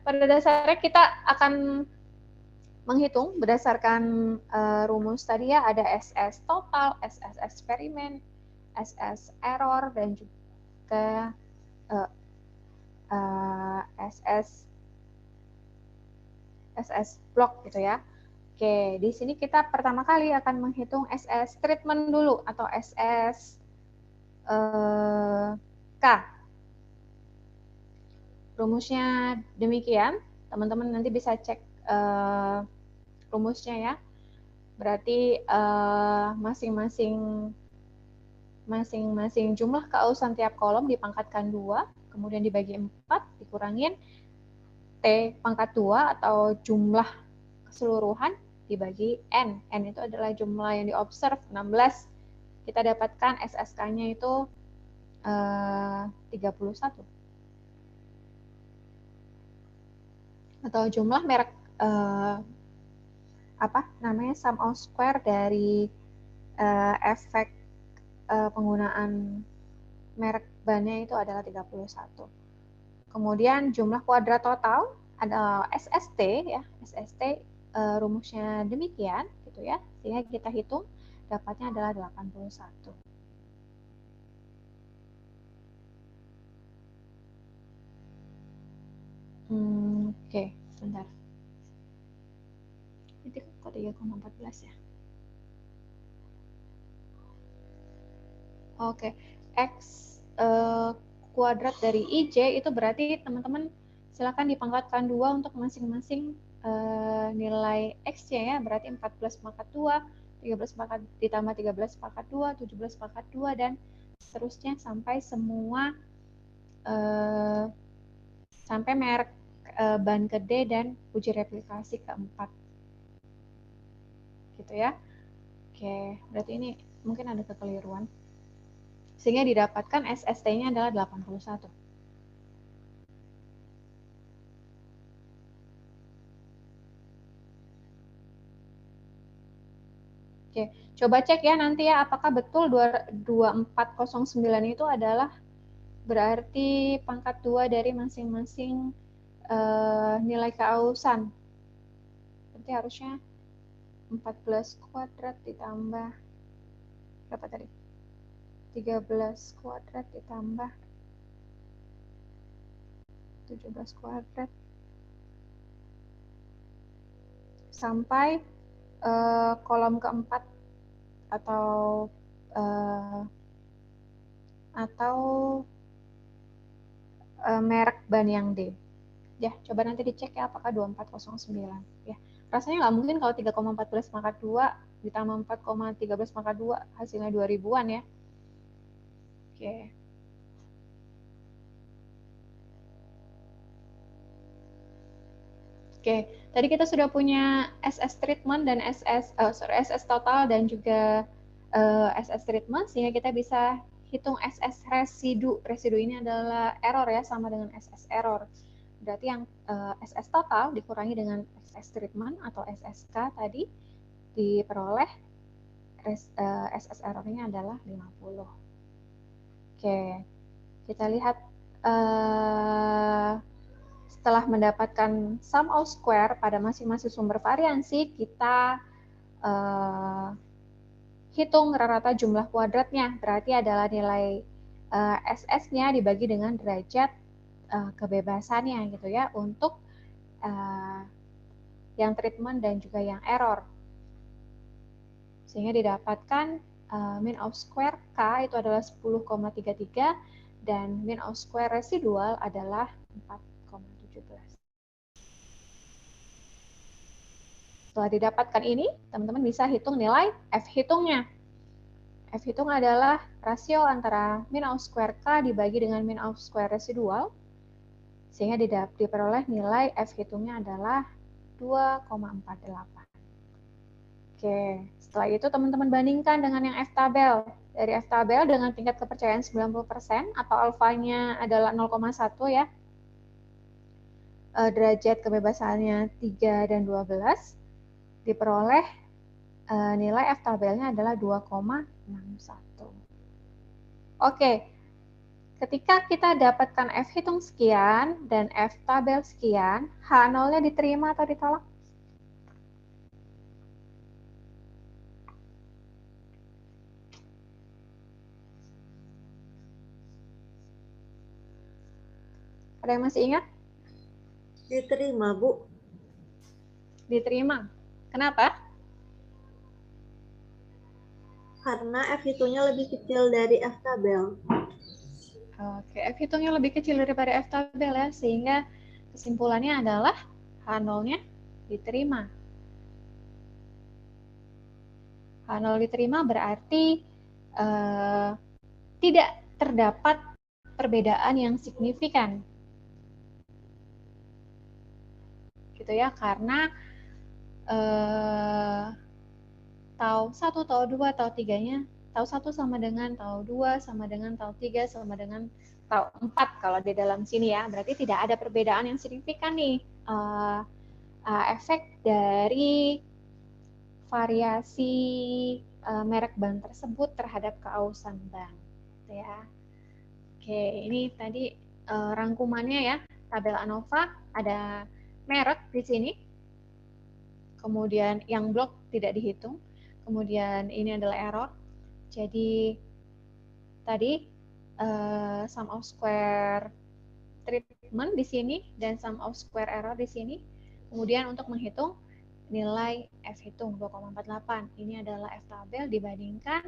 Pada dasarnya kita akan menghitung berdasarkan rumus tadi ya, ada SS total, SS eksperimen, SS error, dan juga SS block gitu ya. Oke, di sini kita pertama kali akan menghitung SS treatment dulu atau SS K. Rumusnya demikian, teman-teman nanti bisa cek rumusnya ya. Berarti masing-masing jumlah keausan tiap kolom dipangkatkan 2, kemudian dibagi 4, dikurangin T pangkat 2 atau jumlah keseluruhan dibagi N. N itu adalah jumlah yang diobserv, 16. Kita dapatkan SSK-nya itu 31. Atau jumlah merek sum of square dari efek penggunaan merek bannya itu adalah 31. Kemudian jumlah kuadrat total ada SST ya, SST rumusnya demikian gitu ya, sehingga kita hitung dapatnya adalah 81. Oke, bentar. Ini kok 3,14 ya. Oke, X kuadrat dari IJ itu berarti teman-teman silakan dipangkatkan 2 untuk masing-masing nilai X-nya ya, berarti 14 pangkat 2, 13 pangkat ditambah 13 pangkat 2, 17 pangkat 2, dan seterusnya sampai semua sampai merek ban ke D dan uji replikasi keempat. Gitu ya. Oke, berarti ini mungkin ada kekeliruan. Sehingga didapatkan SST-nya adalah 81. Oke, coba cek ya nanti ya apakah betul 2409 itu adalah berarti pangkat 2 dari masing-masing nilai keausan. Berarti harusnya 14 kuadrat ditambah berapa tadi? 13 kuadrat ditambah 17 kuadrat sampai kolom keempat atau merek ban yang D. Ya, coba nanti dicek ya apakah 2409 ya. Rasanya nggak mungkin kalau 3,14 pangkat 2 ditambah 4,13 pangkat 2 hasilnya 2000-an ya. Oke. Oke, tadi kita sudah punya SS treatment dan SS total dan juga SS treatment, sehingga kita bisa hitung SS residu. Residu ini adalah error ya, sama dengan SS error. Berarti yang SS total dikurangi dengan SS treatment atau SSK tadi diperoleh SS errornya adalah 50. Oke, kita lihat setelah mendapatkan sum of square pada masing-masing sumber variansi, kita hitung rata-rata jumlah kuadratnya. Berarti adalah nilai SS-nya dibagi dengan derajat kebebasannya gitu ya untuk yang treatment dan juga yang error. Sehingga didapatkan mean of square K itu adalah 10,33 dan mean of square residual adalah 4,17. Setelah didapatkan ini, teman-teman bisa hitung nilai F hitungnya. F hitung adalah rasio antara mean of square K dibagi dengan mean of square residual, sehingga diperoleh nilai F hitungnya adalah 2,48. Oke, setelah itu teman-teman bandingkan dengan yang F tabel. Dari F tabel dengan tingkat kepercayaan 90% atau alfanya adalah 0,1 ya. Derajat kebebasannya 3 dan 12 diperoleh nilai F tabelnya adalah 2,61. Oke, ketika kita dapatkan F hitung sekian dan F tabel sekian, H0-nya diterima atau ditolak? Ada yang masih ingat? Diterima, Bu. Diterima. Kenapa? Karena F hitungnya lebih kecil dari F tabel. Oke, F hitungnya lebih kecil daripada F tabel ya, sehingga kesimpulannya adalah H0-nya diterima. H0 diterima berarti tidak terdapat perbedaan yang signifikan. Gitu ya, karena tau 1, tau 2, tau 3-nya, tau 1 sama dengan tau 2, sama dengan tau 3, sama dengan tau 4 kalau di dalam sini ya. Berarti tidak ada perbedaan yang signifikan nih. Efek dari variasi merek ban tersebut terhadap keausan ban. Gitu ya. Oke, ini tadi rangkumannya ya. Tabel ANOVA ada merek di sini. Kemudian yang blok tidak dihitung. Kemudian ini adalah error. Jadi tadi sum of square treatment di sini dan sum of square error di sini. Kemudian untuk menghitung nilai F hitung 2,48. Ini adalah F tabel dibandingkan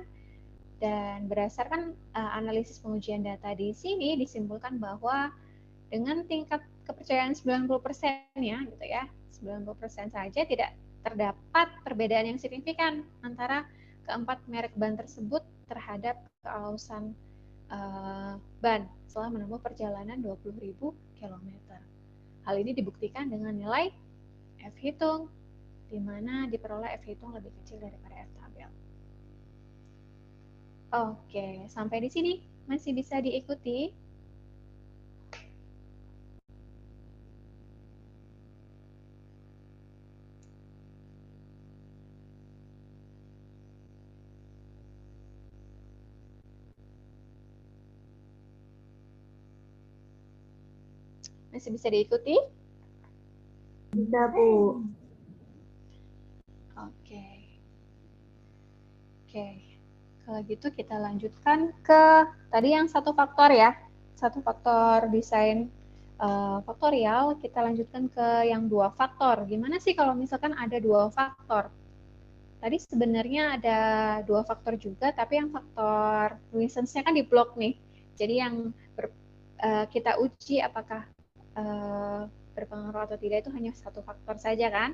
dan berdasarkan analisis pengujian data di sini disimpulkan bahwa dengan tingkat kepercayaan 90% ya gitu ya. 90% saja tidak terdapat perbedaan yang signifikan antara keempat merek ban tersebut terhadap keausan ban setelah menempuh perjalanan 20.000 km. Hal ini dibuktikan dengan nilai F hitung, di mana diperoleh F hitung lebih kecil daripada F tabel. Oke, sampai di sini masih bisa diikuti. Masih bisa diikuti? Bisa, Bu. Oke. Kalau gitu kita lanjutkan ke tadi yang satu faktor ya. Satu faktor desain faktorial, kita lanjutkan ke yang dua faktor. Gimana sih kalau misalkan ada dua faktor? Tadi sebenarnya ada dua faktor juga, tapi yang faktor nuisance-nya kan di blok nih. Jadi yang kita uji apakah berpengaruh atau tidak itu hanya satu faktor saja kan.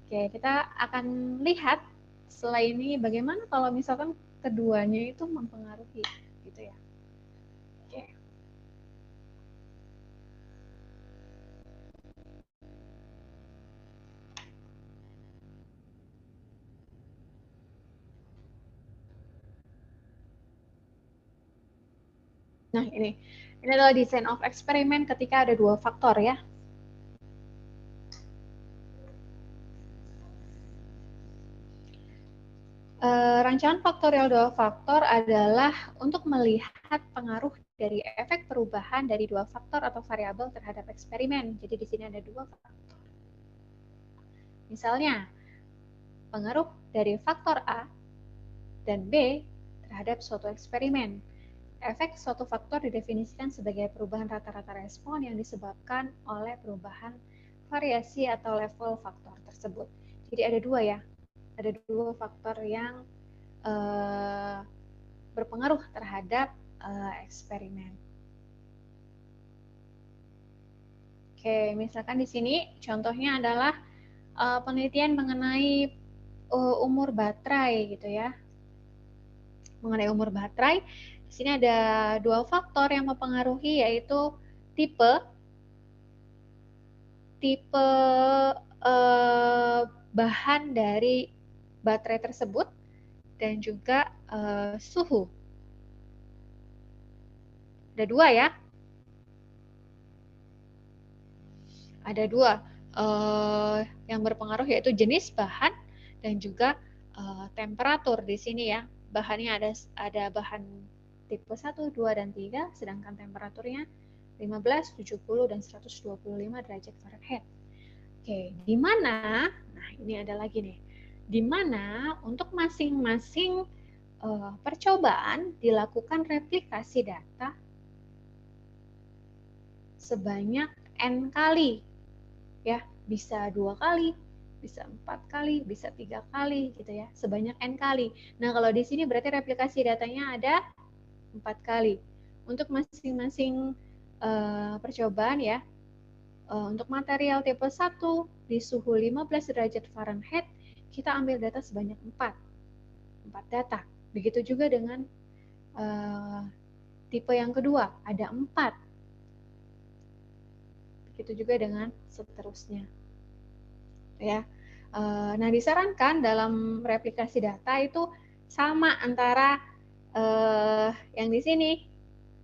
Oke, kita akan lihat setelah ini bagaimana kalau misalkan keduanya itu mempengaruhi gitu ya. Oke. Nah, ini adalah design of experiment ketika ada dua faktor ya. Rancangan faktorial dua faktor adalah untuk melihat pengaruh dari efek perubahan dari dua faktor atau variabel terhadap eksperimen. Jadi di sini ada dua faktor. Misalnya, pengaruh dari faktor A dan B terhadap suatu eksperimen. Efek suatu faktor didefinisikan sebagai perubahan rata-rata respon yang disebabkan oleh perubahan variasi atau level faktor tersebut. Jadi ada dua ya, ada dua faktor yang berpengaruh terhadap eksperimen. Oke, misalkan di sini contohnya adalah penelitian mengenai umur baterai gitu ya. Mengenai umur baterai, di sini ada dua faktor yang mempengaruhi, yaitu tipe bahan dari baterai tersebut dan juga suhu. Ada dua ya. Ada dua yang berpengaruh, yaitu jenis bahan dan juga temperatur di sini ya. Bahannya ada bahan tipe 1, 2, dan 3, sedangkan temperaturnya 15, 70, dan 125 derajat Fahrenheit. Oke, di mana? Nah, ini ada lagi nih. Di mana untuk masing-masing percobaan dilakukan replikasi data sebanyak N kali. Ya, bisa 2 kali, bisa 4 kali, bisa 3 kali gitu ya, sebanyak N kali. Nah, kalau di sini berarti replikasi datanya ada 4 kali. Untuk masing-masing percobaan ya, untuk material tipe 1 di suhu 15 derajat Fahrenheit, kita ambil data sebanyak 4 data. Begitu juga dengan tipe yang kedua, ada 4. Begitu juga dengan seterusnya. Ya. Nah, disarankan dalam replikasi data itu sama antara yang di sini,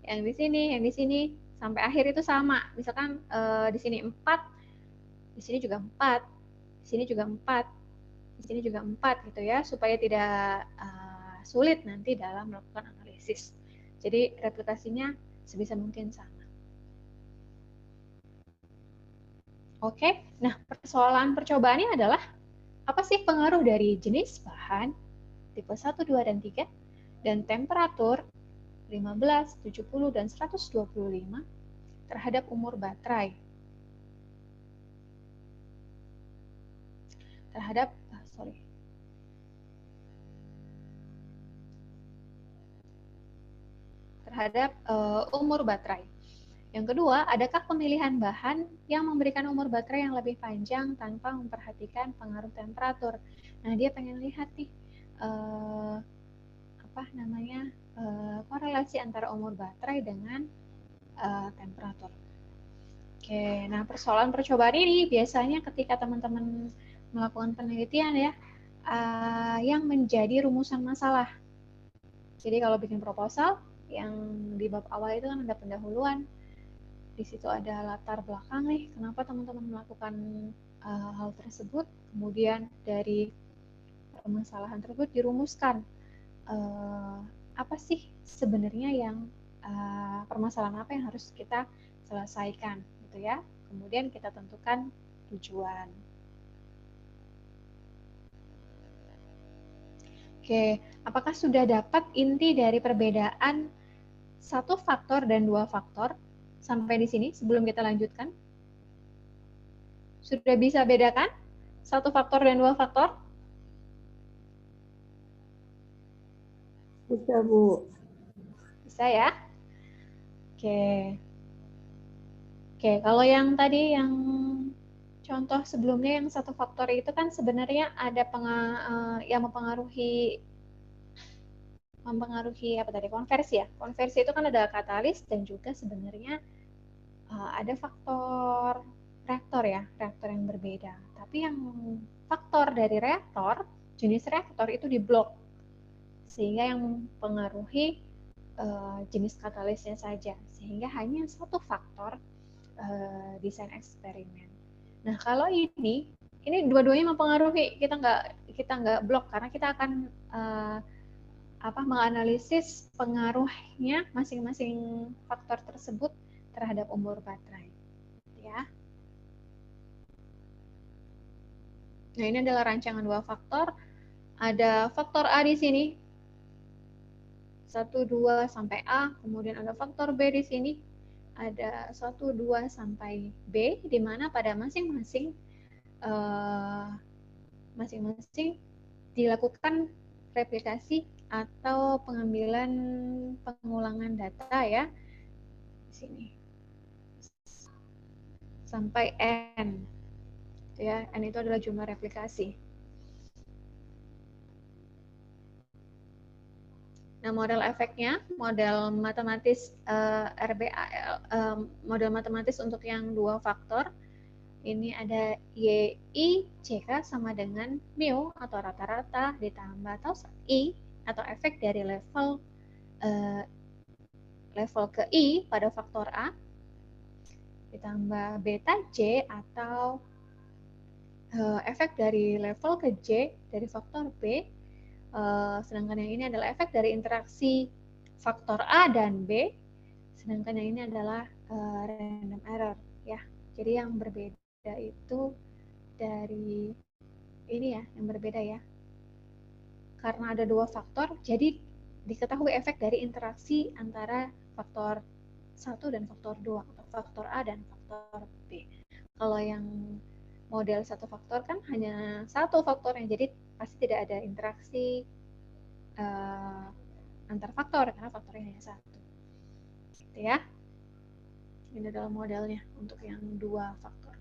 yang di sini, yang di sini, sampai akhir itu sama. Misalkan di sini 4, di sini juga 4, di sini juga 4, di sini juga 4 gitu ya, supaya tidak sulit nanti dalam melakukan analisis. Jadi replikasinya sebisa mungkin sama. Oke, nah persoalan percobaannya adalah apa sih pengaruh dari jenis bahan tipe 1, 2, dan 3 dan temperatur 15, 70, dan 125 terhadap umur baterai. Terhadap umur baterai. Yang kedua, adakah pemilihan bahan yang memberikan umur baterai yang lebih panjang tanpa memperhatikan pengaruh temperatur? Nah, dia pengen lihat nih korelasi antara umur baterai dengan temperatur. Oke, nah persoalan percobaan ini biasanya ketika teman-teman melakukan penelitian ya, yang menjadi rumusan masalah. Jadi kalau bikin proposal, yang di bab awal itu kan ada pendahuluan. Di situ ada latar belakang nih, kenapa teman-teman melakukan hal tersebut. Kemudian dari permasalahan tersebut dirumuskan apa sih sebenarnya yang permasalahan apa yang harus kita selesaikan gitu ya. Kemudian kita tentukan tujuan. Oke, apakah sudah dapat inti dari perbedaan satu faktor dan dua faktor? Sampai di sini sebelum kita lanjutkan. Sudah bisa bedakan satu faktor dan dua faktor? Bisa, Bu. Bisa ya? Oke. Oke, kalau yang tadi yang contoh sebelumnya yang satu faktor itu kan sebenarnya ada yang mempengaruhi apa tadi, konversi ya. Konversi itu kan ada katalis dan juga sebenarnya ada faktor reaktor ya, reaktor yang berbeda. Tapi yang faktor dari reaktor, jenis reaktor itu diblok, sehingga yang mempengaruhi jenis katalisnya saja, sehingga hanya satu faktor desain eksperimen. Nah, kalau ini ini dua-duanya mempengaruhi, kita nggak blok karena kita akan menganalisis pengaruhnya masing-masing faktor tersebut terhadap umur baterai, ya. Nah, ini adalah rancangan dua faktor. Ada faktor A di sini, 1, 2 sampai A, kemudian ada faktor B di sini, ada 1, 2 sampai B, di mana pada masing-masing dilakukan replikasi atau pengambilan pengulangan data, ya, di sini sampai N, ya. N itu adalah jumlah replikasi. Nah, model efeknya, model matematis model matematis untuk yang dua faktor, ini ada YI CK sama dengan mu atau rata-rata ditambah tau I atau efek dari level ke I pada faktor A ditambah beta J atau efek dari level ke J dari faktor B. Sedangkan yang ini adalah efek dari interaksi faktor A dan B, sedangkan yang ini adalah random error, ya. Jadi yang berbeda itu dari ini, ya, yang berbeda, ya. Karena ada dua faktor, jadi diketahui efek dari interaksi antara faktor 1 dan faktor 2 atau faktor A dan faktor B. Kalau yang model satu faktor kan hanya satu faktornya, jadi pasti tidak ada interaksi antar faktor karena faktornya hanya satu, gitu, ya. Ini adalah modelnya untuk yang dua faktor.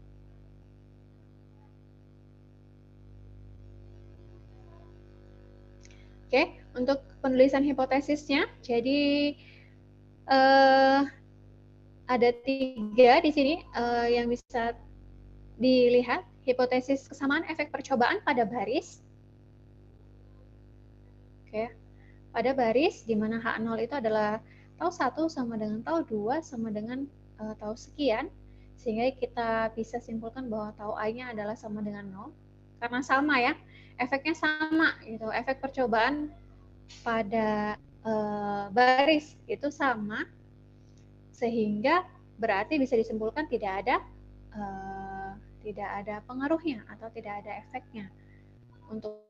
Oke, untuk penulisan hipotesisnya, jadi ada 3 di sini yang bisa dilihat. Hipotesis kesamaan efek percobaan pada baris. Oke, pada baris di mana H0 itu adalah tau 1 sama dengan tau 2 sama dengan tau sekian, sehingga kita bisa simpulkan bahwa tau I-nya adalah sama dengan 0. Karena sama, ya, efeknya sama gitu. Efek percobaan pada baris itu sama, sehingga berarti bisa disimpulkan tidak ada pengaruhnya atau tidak ada efeknya. Untuk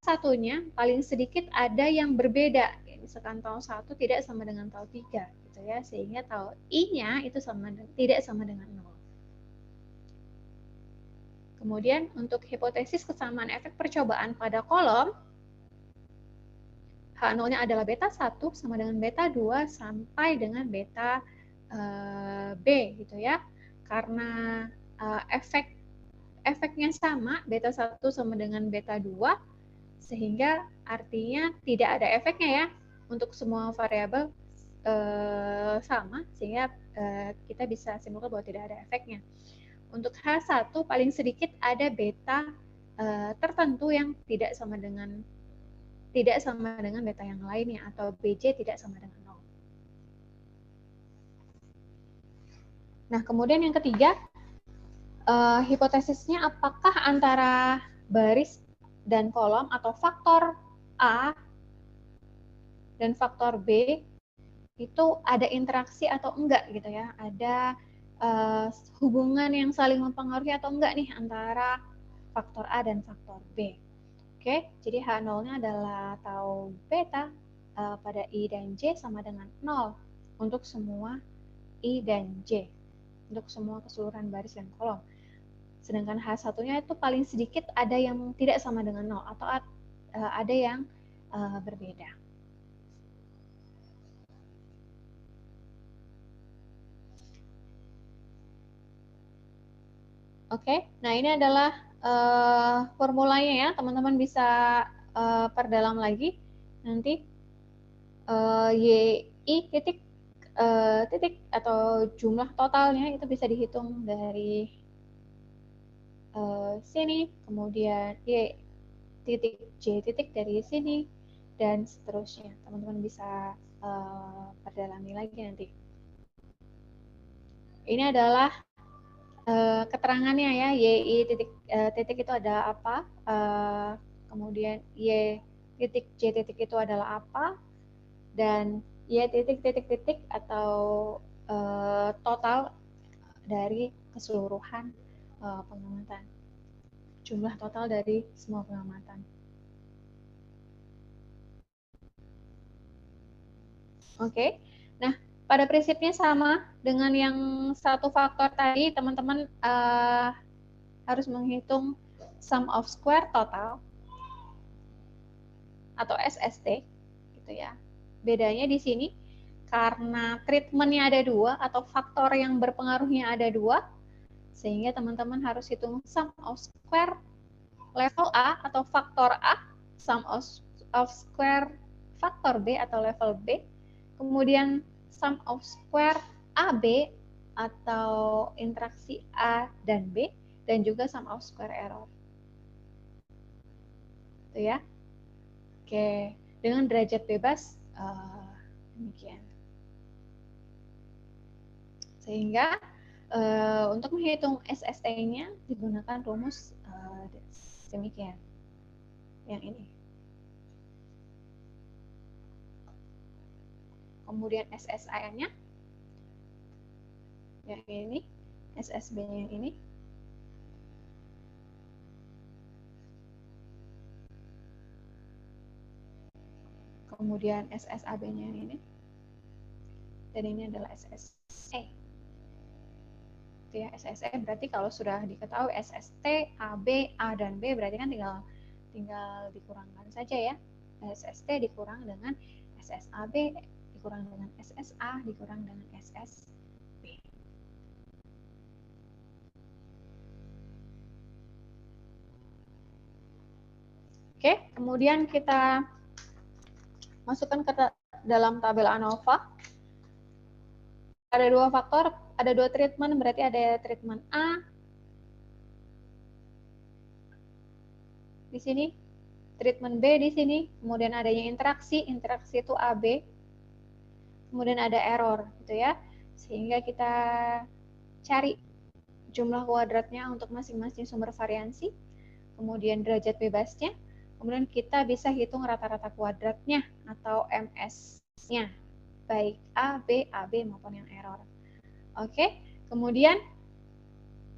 satunya paling sedikit ada yang berbeda, misalkan tau 1 tidak sama dengan tau 3, gitu, ya, sehingga tau I-nya itu tidak sama dengan 0. Kemudian untuk hipotesis kesamaan efek percobaan pada kolom, H0-nya adalah beta 1 sama dengan beta 2 sampai dengan beta B, gitu, ya. Karena efeknya sama, beta 1 sama dengan beta 2, sehingga artinya tidak ada efeknya, ya, untuk semua variabel sama, sehingga kita bisa simpulkan bahwa tidak ada efeknya. Untuk H1 paling sedikit ada beta tertentu yang tidak sama dengan beta yang lainnya, atau BJ tidak sama dengan 0. Nah, kemudian yang ketiga, hipotesisnya apakah antara baris dan kolom atau faktor A dan faktor B itu ada interaksi atau enggak, gitu, ya. Ada hubungan yang saling mempengaruhi atau enggak nih antara faktor A dan faktor B. Oke, jadi H0-nya adalah tau beta pada I dan J sama dengan 0 untuk semua I dan J, untuk semua keseluruhan baris dan kolom. Sedangkan H1-nya itu paling sedikit ada yang tidak sama dengan 0 atau ada yang berbeda. Oke, nah ini adalah formulanya, ya. Teman-teman bisa perdalam lagi nanti. YI titik atau jumlah totalnya itu bisa dihitung dari sini, kemudian Y titik J titik dari sini, dan seterusnya. Teman-teman bisa perdalami lagi nanti. Ini adalah keterangannya ya, Y titik itu ada apa, kemudian Y titik J titik itu adalah apa, dan Y titik atau total dari keseluruhan pengamatan, jumlah total dari semua pengamatan. Oke, nah pada prinsipnya sama dengan yang satu faktor tadi, teman-teman harus menghitung sum of square total atau SST, gitu ya. Bedanya di sini karena treatmentnya ada dua atau faktor yang berpengaruhnya ada dua, sehingga teman-teman harus hitung sum of square level A atau faktor A, sum of square faktor B atau level B, kemudian sum of square AB atau interaksi A dan B, dan juga sum of square error. Itu ya. Oke, dengan derajat bebas demikian. Sehingga untuk menghitung SST-nya digunakan rumus demikian. Yang ini. Kemudian SSI-nya yang ini, SSB-nya yang ini. Kemudian SSAB-nya yang ini. Dan ini adalah SSE. Itu ya, SSE berarti kalau sudah diketahui SST, AB, A dan B berarti kan tinggal dikurangkan saja ya. SST dikurang dengan SSAB, dikurang dengan SSA, dikurang dengan SSB. Oke, kemudian kita masukkan ke dalam tabel ANOVA. Ada dua faktor, ada dua treatment, berarti ada treatment A di sini, treatment B di sini, kemudian adanya interaksi itu AB, kemudian ada error, gitu ya. Sehingga kita cari jumlah kuadratnya untuk masing-masing sumber variansi, kemudian derajat bebasnya, kemudian kita bisa hitung rata-rata kuadratnya atau MS-nya, baik A, B, AB maupun yang error. Oke, kemudian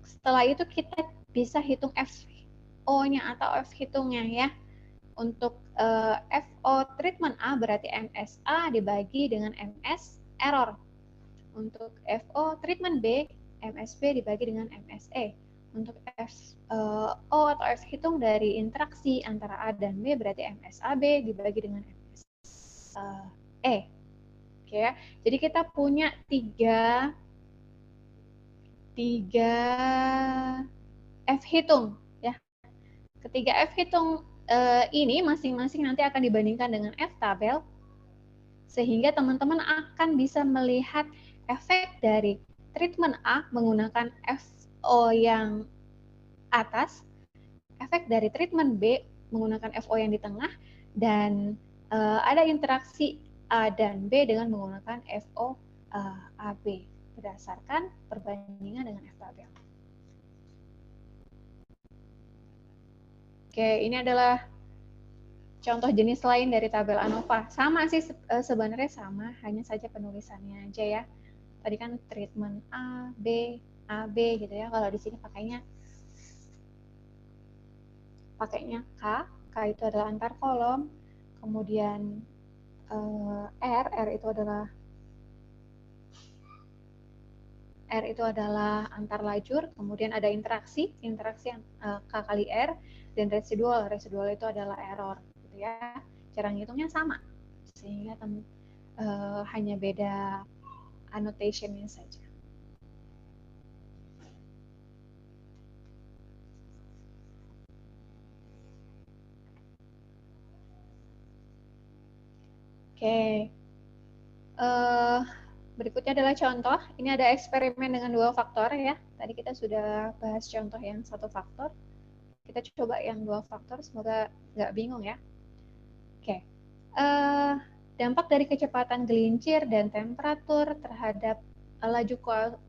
setelah itu kita bisa hitung FO-nya atau F hitungnya ya. Untuk FO treatment A berarti MSA dibagi dengan MS error. Untuk FO treatment B, MSB dibagi dengan MSE. Untuk FO atau F hitung dari interaksi antara A dan B berarti MSAB dibagi dengan MSE. Oke ya. Jadi kita punya tiga F hitung ya. Ketiga F hitung ini masing-masing nanti akan dibandingkan dengan F tabel, sehingga teman-teman akan bisa melihat efek dari treatment A menggunakan FO yang atas, efek dari treatment B menggunakan FO yang di tengah, dan ada interaksi A dan B dengan menggunakan FO AB berdasarkan perbandingan dengan F tabel. Oke, ini adalah contoh jenis lain dari tabel ANOVA. Sama sih sebenarnya sama, hanya saja penulisannya aja ya. Tadi kan treatment A, B, AB gitu ya. Kalau di sini pakainya K itu adalah antar kolom. Kemudian R itu adalah antar lajur. Kemudian ada interaksi K kali R. Dan residual itu adalah error, gitu ya. Cara ngitungnya sama, sehingga hanya beda annotation-nya saja. Oke. Berikutnya adalah contoh. Ini ada eksperimen dengan dua faktor ya. Tadi kita sudah bahas contoh yang satu faktor. Kita coba yang dua faktor, semoga nggak bingung ya. Oke. Dampak dari kecepatan gelincir dan temperatur terhadap laju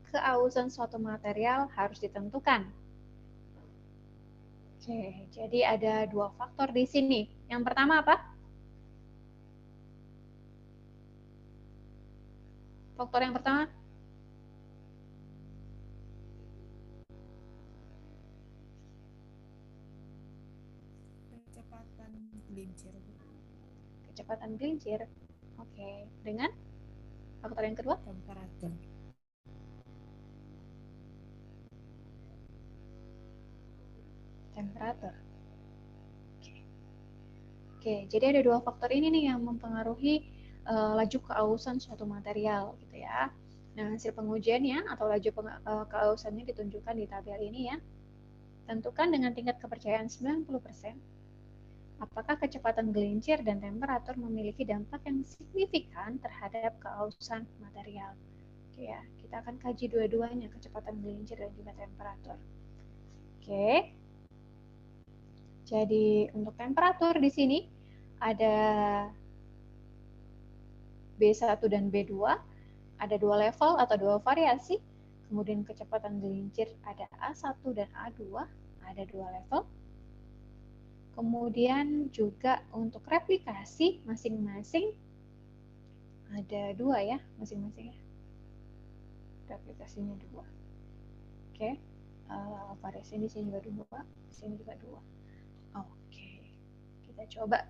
keausan suatu material harus ditentukan. Oke, jadi ada dua faktor di sini. Yang pertama apa? Faktor yang pertama? Kecepatan gelincir, Bu. Kecepatan gelincir. Oke, dengan faktor yang kedua? Temperatur. Temperatur. Oke, jadi ada dua faktor ini nih yang mempengaruhi laju keausan suatu material gitu ya. Nah, hasil pengujiannya atau laju keausannya ditunjukkan di tabel ini ya. Tentukan dengan tingkat kepercayaan 90%. Apakah kecepatan gelincir dan temperatur memiliki dampak yang signifikan terhadap keausan material? Oke ya, kita akan kaji dua-duanya, kecepatan gelincir dan juga temperatur. Oke. Jadi untuk temperatur di sini ada B1 dan B2, ada dua level atau dua variasi. Kemudian kecepatan gelincir ada A1 dan A2, ada dua level. Kemudian juga untuk replikasi masing-masing ada dua ya, masing-masing ya. Replikasinya dua. Oke. Variasi di sini juga dua, di sini juga dua. Oke, kita coba.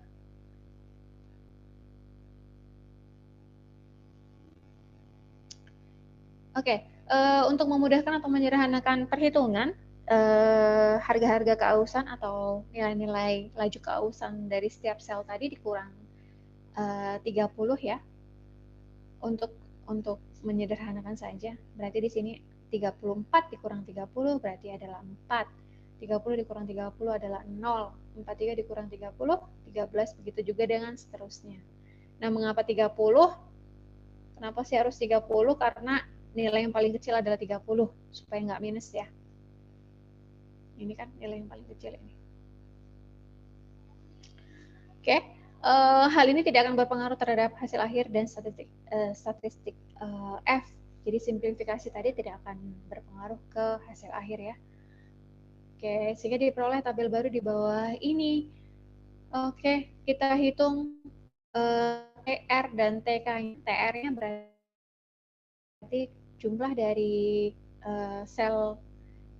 Oke, untuk memudahkan atau menyederhanakan perhitungan harga-harga keausan atau nilai-nilai laju keausan dari setiap sel tadi dikurang 30 ya. Untuk menyederhanakan saja, berarti di sini 34 dikurang 30 berarti adalah 4. 30 dikurang 30 adalah 0, 43 dikurang 30, 13, begitu juga dengan seterusnya. Nah, mengapa 30? Kenapa sih harus 30? Karena nilai yang paling kecil adalah 30, supaya nggak minus ya. Ini kan nilai yang paling kecil ini. Oke, hal ini tidak akan berpengaruh terhadap hasil akhir dan statistik F. Jadi simplifikasi tadi tidak akan berpengaruh ke hasil akhir ya. Oke, sehingga diperoleh tabel baru di bawah ini. Oke, kita hitung TR dan TK. TR-nya berarti jumlah dari sel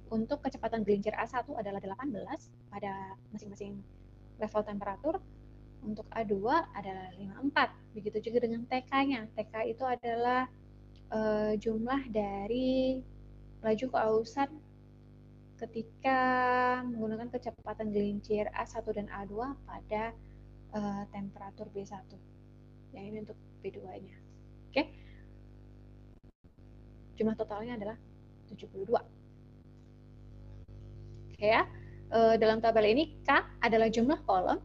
untuk kecepatan gelincir A1 adalah 18 pada masing-masing level temperatur. Untuk A2 adalah 54. Begitu juga dengan TK-nya. TK itu adalah jumlah dari laju keausan ketika menggunakan kecepatan gelincir A1 dan A2 pada temperatur B1. Ya, ini untuk B2-nya. Oke. Jumlah totalnya adalah 72. Oke ya. Dalam tabel ini K adalah jumlah kolom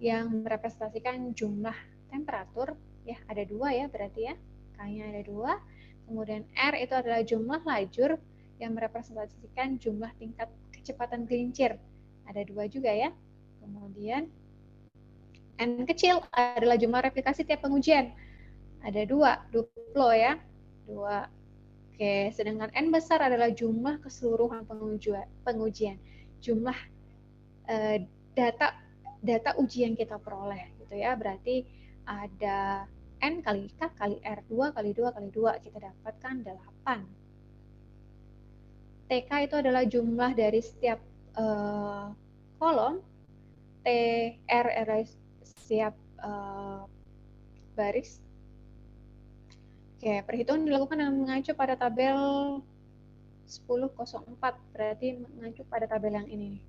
yang merepresentasikan jumlah temperatur. Ya, ada dua ya berarti ya. K-nya ada dua. Kemudian R itu adalah jumlah lajur yang merepresentasikan jumlah tingkat kecepatan gelincir. Ada dua juga ya. Kemudian N kecil adalah jumlah replikasi tiap pengujian. Ada dua, duplo ya. Dua. Oke, sedangkan N besar adalah jumlah keseluruhan pengujian. Jumlah data ujian kita peroleh gitu ya. Berarti ada N kali K kali R, 2 kali 2 kali 2, kita dapatkan 8. TK itu adalah jumlah dari setiap kolom, TR adalah setiap baris. Oke, perhitungan dilakukan dengan mengacu pada tabel 10.04, berarti mengacu pada tabel yang ini.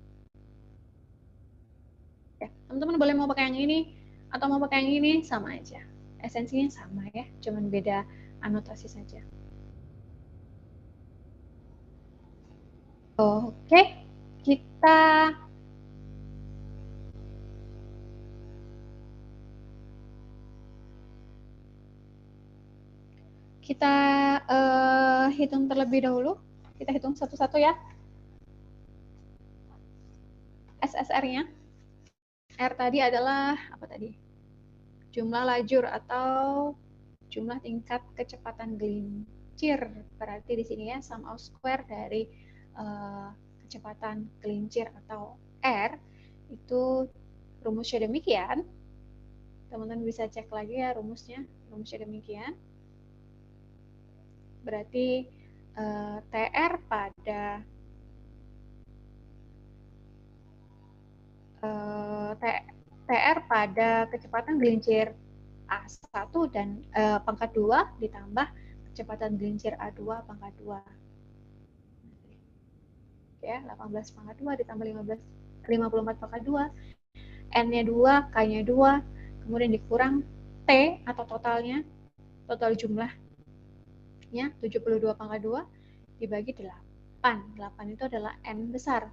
Ya, teman-teman boleh mau pakai yang ini atau mau pakai yang ini, sama aja. Esensinya sama ya, cuman beda anotasi saja. Oke, kita hitung terlebih dahulu. Kita hitung satu-satu ya. SSR-nya. R tadi adalah apa tadi? Jumlah lajur atau jumlah tingkat kecepatan gelincir. Berarti di sini ya sum of square dari kecepatan gelincir atau R itu rumusnya demikian. Teman-teman bisa cek lagi ya rumusnya demikian. Berarti TR pada TR pada kecepatan gelincir A1 dan pangkat 2 ditambah kecepatan gelincir A2 pangkat 2. Ya, 18 pangkat 2 ditambah 54 pangkat 2. N-nya 2, K-nya 2, kemudian dikurang T atau totalnya, total jumlahnya 72 pangkat 2 dibagi 8. 8 itu adalah N besar.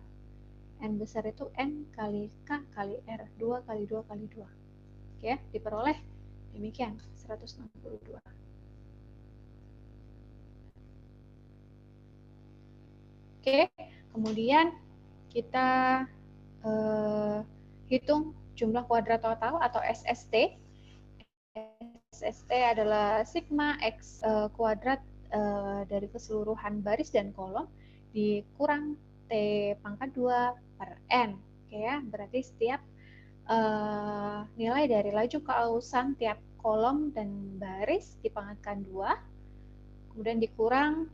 N besar itu N kali K kali R, 2 kali 2 kali 2. Oke, diperoleh demikian, 162. Oke, kemudian kita hitung jumlah kuadrat total atau SST. SST adalah sigma X kuadrat dari keseluruhan baris dan kolom dikurang T pangkat 2 per N. Oke ya, berarti setiap nilai dari laju keausan tiap kolom dan baris dipangkatkan 2, kemudian dikurang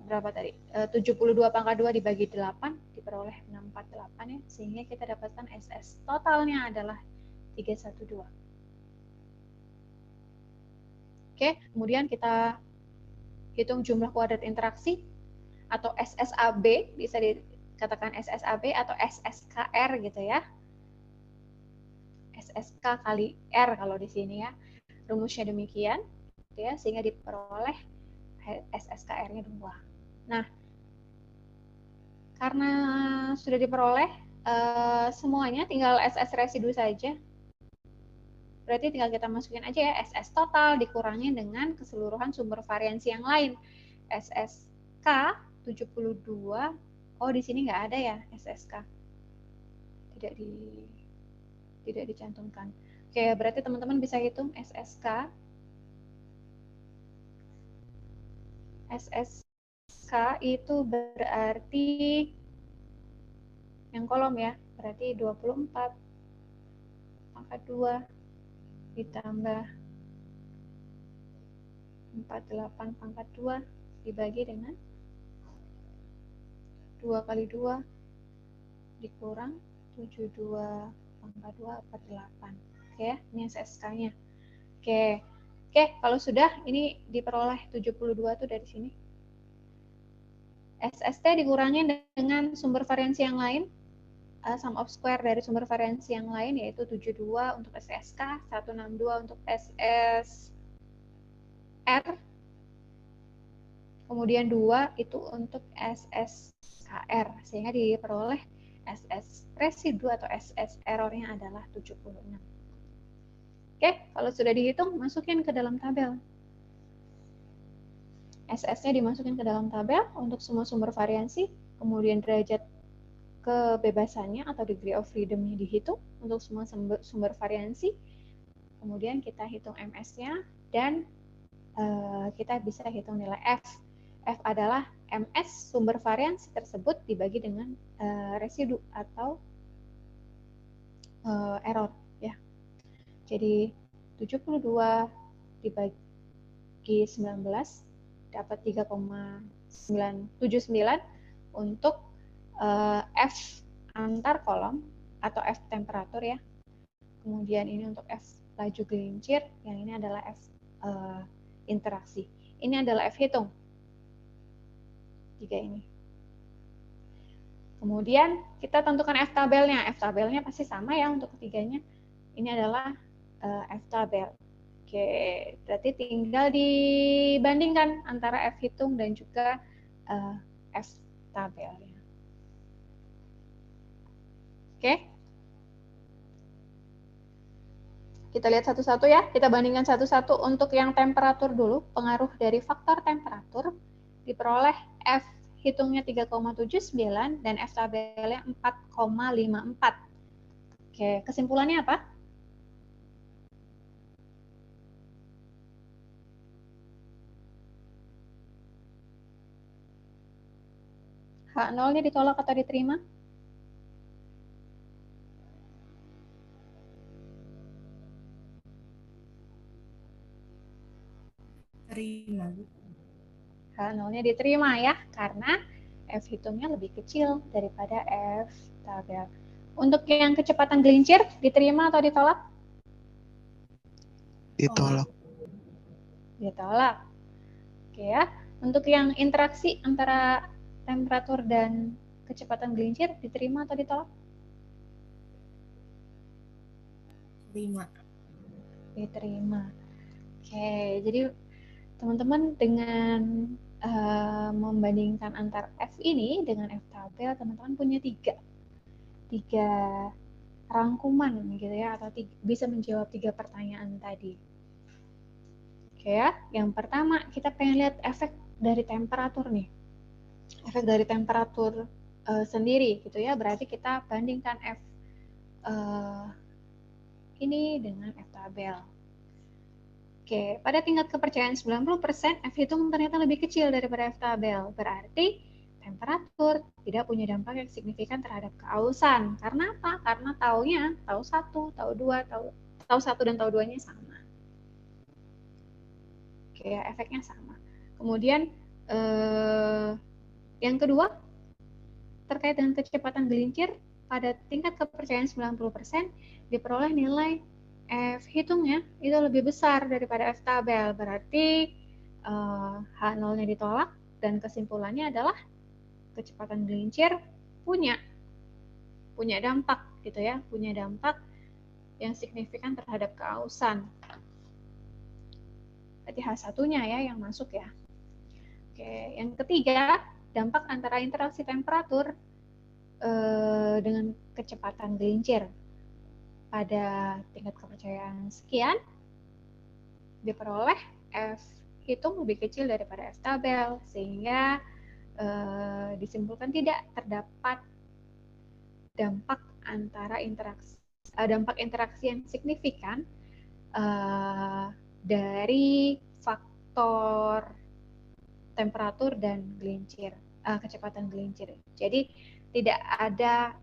berapa tadi? 72 pangkat 2 dibagi 8 diperoleh 648 ya, sehingga kita dapatkan SS totalnya adalah 312. Oke, kemudian kita hitung jumlah kuadrat interaksi atau SSAB, bisa dikatakan SSAB atau SSKR gitu ya. SSK kali R kalau di sini ya. Rumusnya demikian ya, sehingga diperoleh SSKR-nya 2. Nah, karena sudah diperoleh semuanya, tinggal SS residu saja. Berarti tinggal kita masukin aja ya, SS total dikurangi dengan keseluruhan sumber variansi yang lain. SSK 72, oh di sini nggak ada ya SSK. Tidak dicantumkan. Oke, berarti teman-teman bisa hitung SSK. SSK itu berarti yang kolom ya, berarti 24 pangkat 2 ditambah 48 pangkat 2 dibagi dengan 2 kali 2 dikurang 72 pangkat 2 per 8. Oke ya, ini SSK-nya. Oke, kalau sudah ini diperoleh 72 tuh dari sini. SST dikurangi dengan sumber variansi yang lain, sum of square dari sumber variansi yang lain, yaitu 72 untuk SSK, 162 untuk SSR, kemudian 2 itu untuk SSKR, sehingga diperoleh SS residu atau SS errornya adalah 76. Oke, kalau sudah dihitung, masukin ke dalam tabel. SS-nya dimasukin ke dalam tabel untuk semua sumber variansi, kemudian derajat kebebasannya atau degree of freedom-nya dihitung untuk semua sumber variansi, kemudian kita hitung MS-nya, dan kita bisa hitung nilai F. F adalah MS sumber variansi tersebut dibagi dengan residu atau error ya. Jadi 72 dibagi 19 dapat 3,979 untuk F antar kolom atau F temperatur ya. Kemudian ini untuk F laju gelincir, yang ini adalah F interaksi. Ini adalah F hitung. 3 ini. Kemudian kita tentukan F tabelnya. F tabelnya pasti sama ya untuk ketiganya. Ini adalah F tabel. Oke, berarti tinggal dibandingkan antara F hitung dan juga F tabelnya. Oke. Kita lihat satu-satu ya. Kita bandingkan satu-satu. Untuk yang temperatur dulu, pengaruh dari faktor temperatur diperoleh F hitungnya 3,79 dan F tabelnya 4,54. Oke, kesimpulannya apa? H0-nya ditolak atau diterima? Terima, Bu. H0-nya diterima ya, karena F hitungnya lebih kecil daripada F tabel. Untuk yang kecepatan gelincir, diterima atau ditolak? Ditolak. Ditolak. Oke ya. Untuk yang interaksi antara temperatur dan kecepatan gelincir, diterima atau ditolak? Terima. Diterima. Oke, jadi teman-teman dengan membandingkan antar F ini dengan F tabel, teman-teman punya tiga rangkuman gitu ya, atau bisa menjawab 3 pertanyaan tadi. Oke ya, yang pertama kita pengen lihat efek dari temperatur nih. Efek dari temperatur sendiri gitu ya, berarti kita bandingkan F ini dengan F tabel. Oke, pada tingkat kepercayaan 90%, F hitung ternyata lebih kecil daripada F tabel. Berarti temperatur tidak punya dampak yang signifikan terhadap keausan. Karena apa? Karena tahu 1, tahu 2, tahu 1 dan tahu 2-nya sama. Oke, efeknya sama. Kemudian yang kedua, terkait dengan kecepatan gelincir, pada tingkat kepercayaan 90% diperoleh nilai F hitungnya itu lebih besar daripada F tabel. Berarti H0-nya ditolak dan kesimpulannya adalah kecepatan gelincir punya dampak gitu ya, punya dampak yang signifikan terhadap keausan. Berarti H1-nya ya yang masuk ya. Oke, yang ketiga, dampak antara interaksi temperatur dengan kecepatan gelincir. Pada tingkat kepercayaan sekian, diperoleh F hitung lebih kecil daripada F tabel, sehingga disimpulkan tidak terdapat dampak antara dampak interaksi yang signifikan dari faktor temperatur dan gelincir, kecepatan gelincir. Jadi tidak ada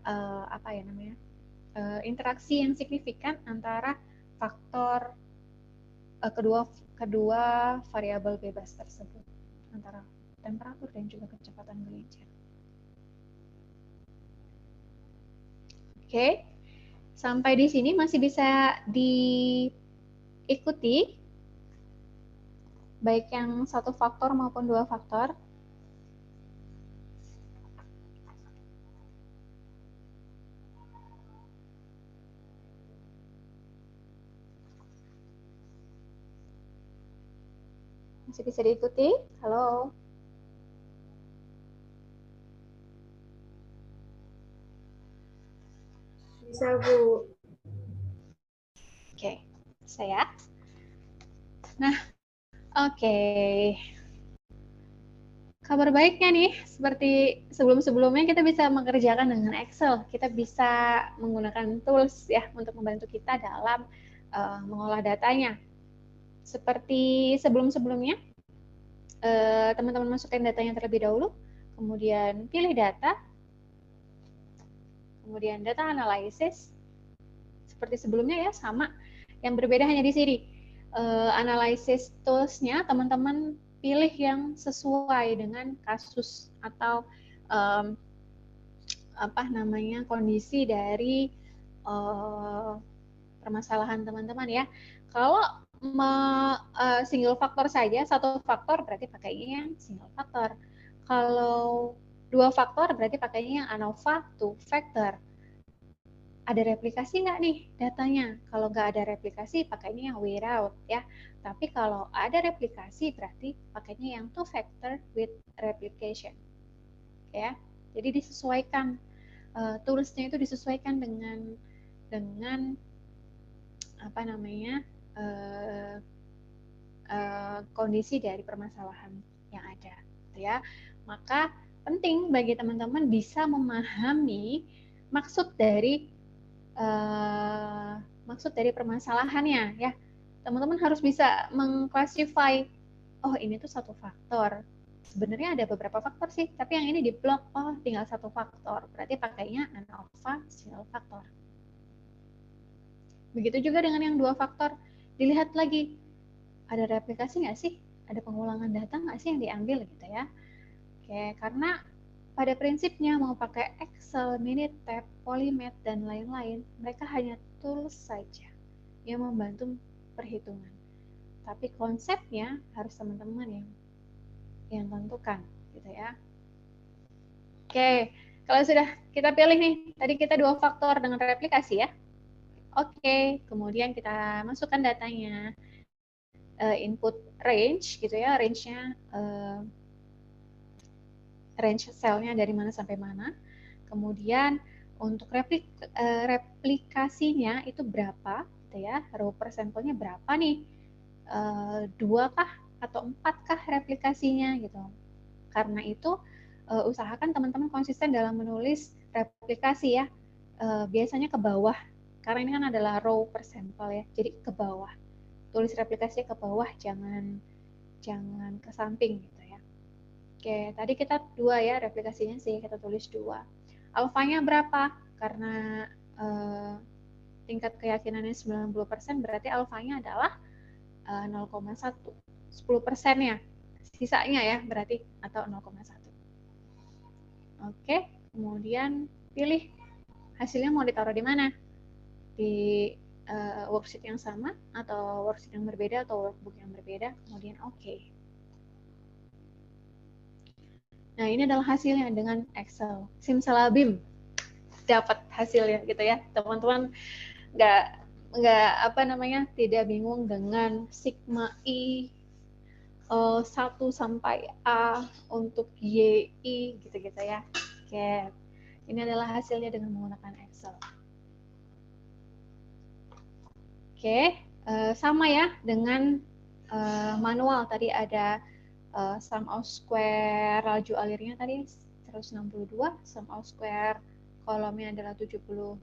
interaksi yang signifikan antara faktor kedua variabel bebas tersebut, antara temperatur dan juga kecepatan gelincir. Oke, sampai di sini masih bisa diikuti, baik yang satu faktor maupun dua faktor. Masih bisa diikuti? Halo? Bisa, Bu. Oke, saya. Nah, oke. Kabar baiknya nih, seperti sebelum-sebelumnya kita bisa mengerjakan dengan Excel. Kita bisa menggunakan tools ya untuk membantu kita dalam mengolah datanya. Seperti sebelum-sebelumnya, teman-teman masukkan datanya terlebih dahulu, kemudian pilih data, kemudian data analisis. Seperti sebelumnya ya, sama. Yang berbeda hanya di sini. Analysis tools-nya teman-teman pilih yang sesuai dengan kasus atau kondisi dari permasalahan teman-teman ya. Kalau single faktor saja, satu faktor berarti pakainya yang single faktor. Kalau dua faktor berarti pakainya yang ANOVA two factor. Ada replikasi nggak nih datanya? Kalau nggak ada replikasi, pakainya yang without ya. Tapi kalau ada replikasi, berarti pakainya yang two factor with replication. Ya, jadi disesuaikan toolsnya itu disesuaikan dengan kondisi dari permasalahan yang ada, ya. Maka penting bagi teman-teman bisa memahami maksud dari permasalahannya ya. Teman-teman harus bisa mengclassify, oh ini tuh satu faktor, sebenarnya ada beberapa faktor sih, tapi yang ini di blok, oh tinggal satu faktor, berarti pakainya ANOVA single faktor. Begitu juga dengan yang dua faktor, dilihat lagi, ada replikasi nggak sih? Ada pengulangan data nggak sih yang diambil gitu ya? Oke, karena pada prinsipnya mau pakai Excel, Minitab, Polymath, dan lain-lain, mereka hanya tools saja yang membantu perhitungan. Tapi konsepnya harus teman-teman yang tentukan, gitu ya. Oke, kalau sudah kita pilih nih, tadi kita dua faktor dengan replikasi ya. Oke, kemudian kita masukkan datanya, input range gitu ya, range-nya range cell-nya dari mana sampai mana. Kemudian untuk replikasinya itu berapa, gitu ya, row per sampelnya berapa nih, 2 kah atau 4 kah replikasinya gitu. Karena itu usahakan teman-teman konsisten dalam menulis replikasi ya, biasanya ke bawah, karena ini kan adalah row per sampel ya, jadi ke bawah. Tulis replikasinya ke bawah, jangan ke samping gitu ya. Oke, tadi kita 2 ya replikasinya sih, kita tulis 2. Alfanya berapa? Karena tingkat keyakinannya 90%, berarti alfanya adalah 0,1. 10% ya, sisanya ya berarti, atau 0,1. Oke, kemudian pilih hasilnya mau ditaruh di mana? Di worksheet yang sama, atau worksheet yang berbeda, atau workbook yang berbeda, kemudian oke. Nah, ini adalah hasilnya dengan Excel. Simsalabim dapat hasilnya gitu ya. Teman-teman tidak bingung dengan sigma I 1 sampai A untuk YI gitu-gitu ya. Oke. Ini adalah hasilnya dengan menggunakan Excel. Oke, sama ya dengan manual. Tadi ada sum of square laju alirnya tadi 162, sum of square kolomnya adalah 72.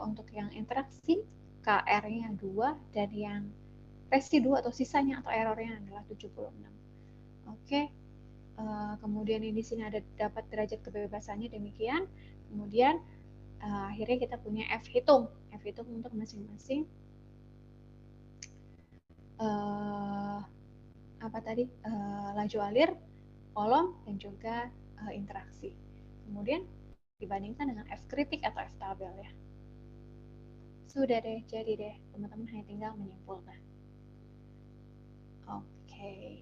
Untuk yang interaksi KR-nya 2, dan yang residu atau sisanya atau errornya adalah 76. Oke. Kemudian di sini ada dapat derajat kebebasannya demikian. Kemudian akhirnya kita punya F hitung untuk masing-masing laju alir, kolom, dan juga interaksi. Kemudian dibandingkan dengan F kritik atau F tabel ya. Sudah deh, jadi deh, teman-teman hanya tinggal menyimpulkan. Oke.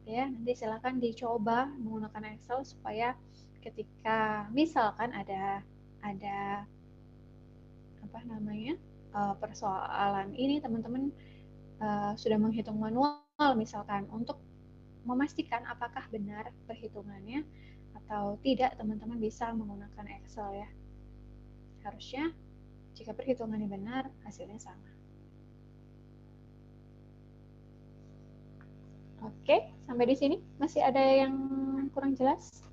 Ya, nanti silakan dicoba menggunakan Excel supaya ketika misalkan ada persoalan ini, teman-teman sudah menghitung manual misalkan, untuk memastikan apakah benar perhitungannya atau tidak, teman-teman bisa menggunakan Excel ya. Harusnya jika perhitungannya benar, hasilnya sama. Oke, sampai di sini masih ada yang kurang jelas?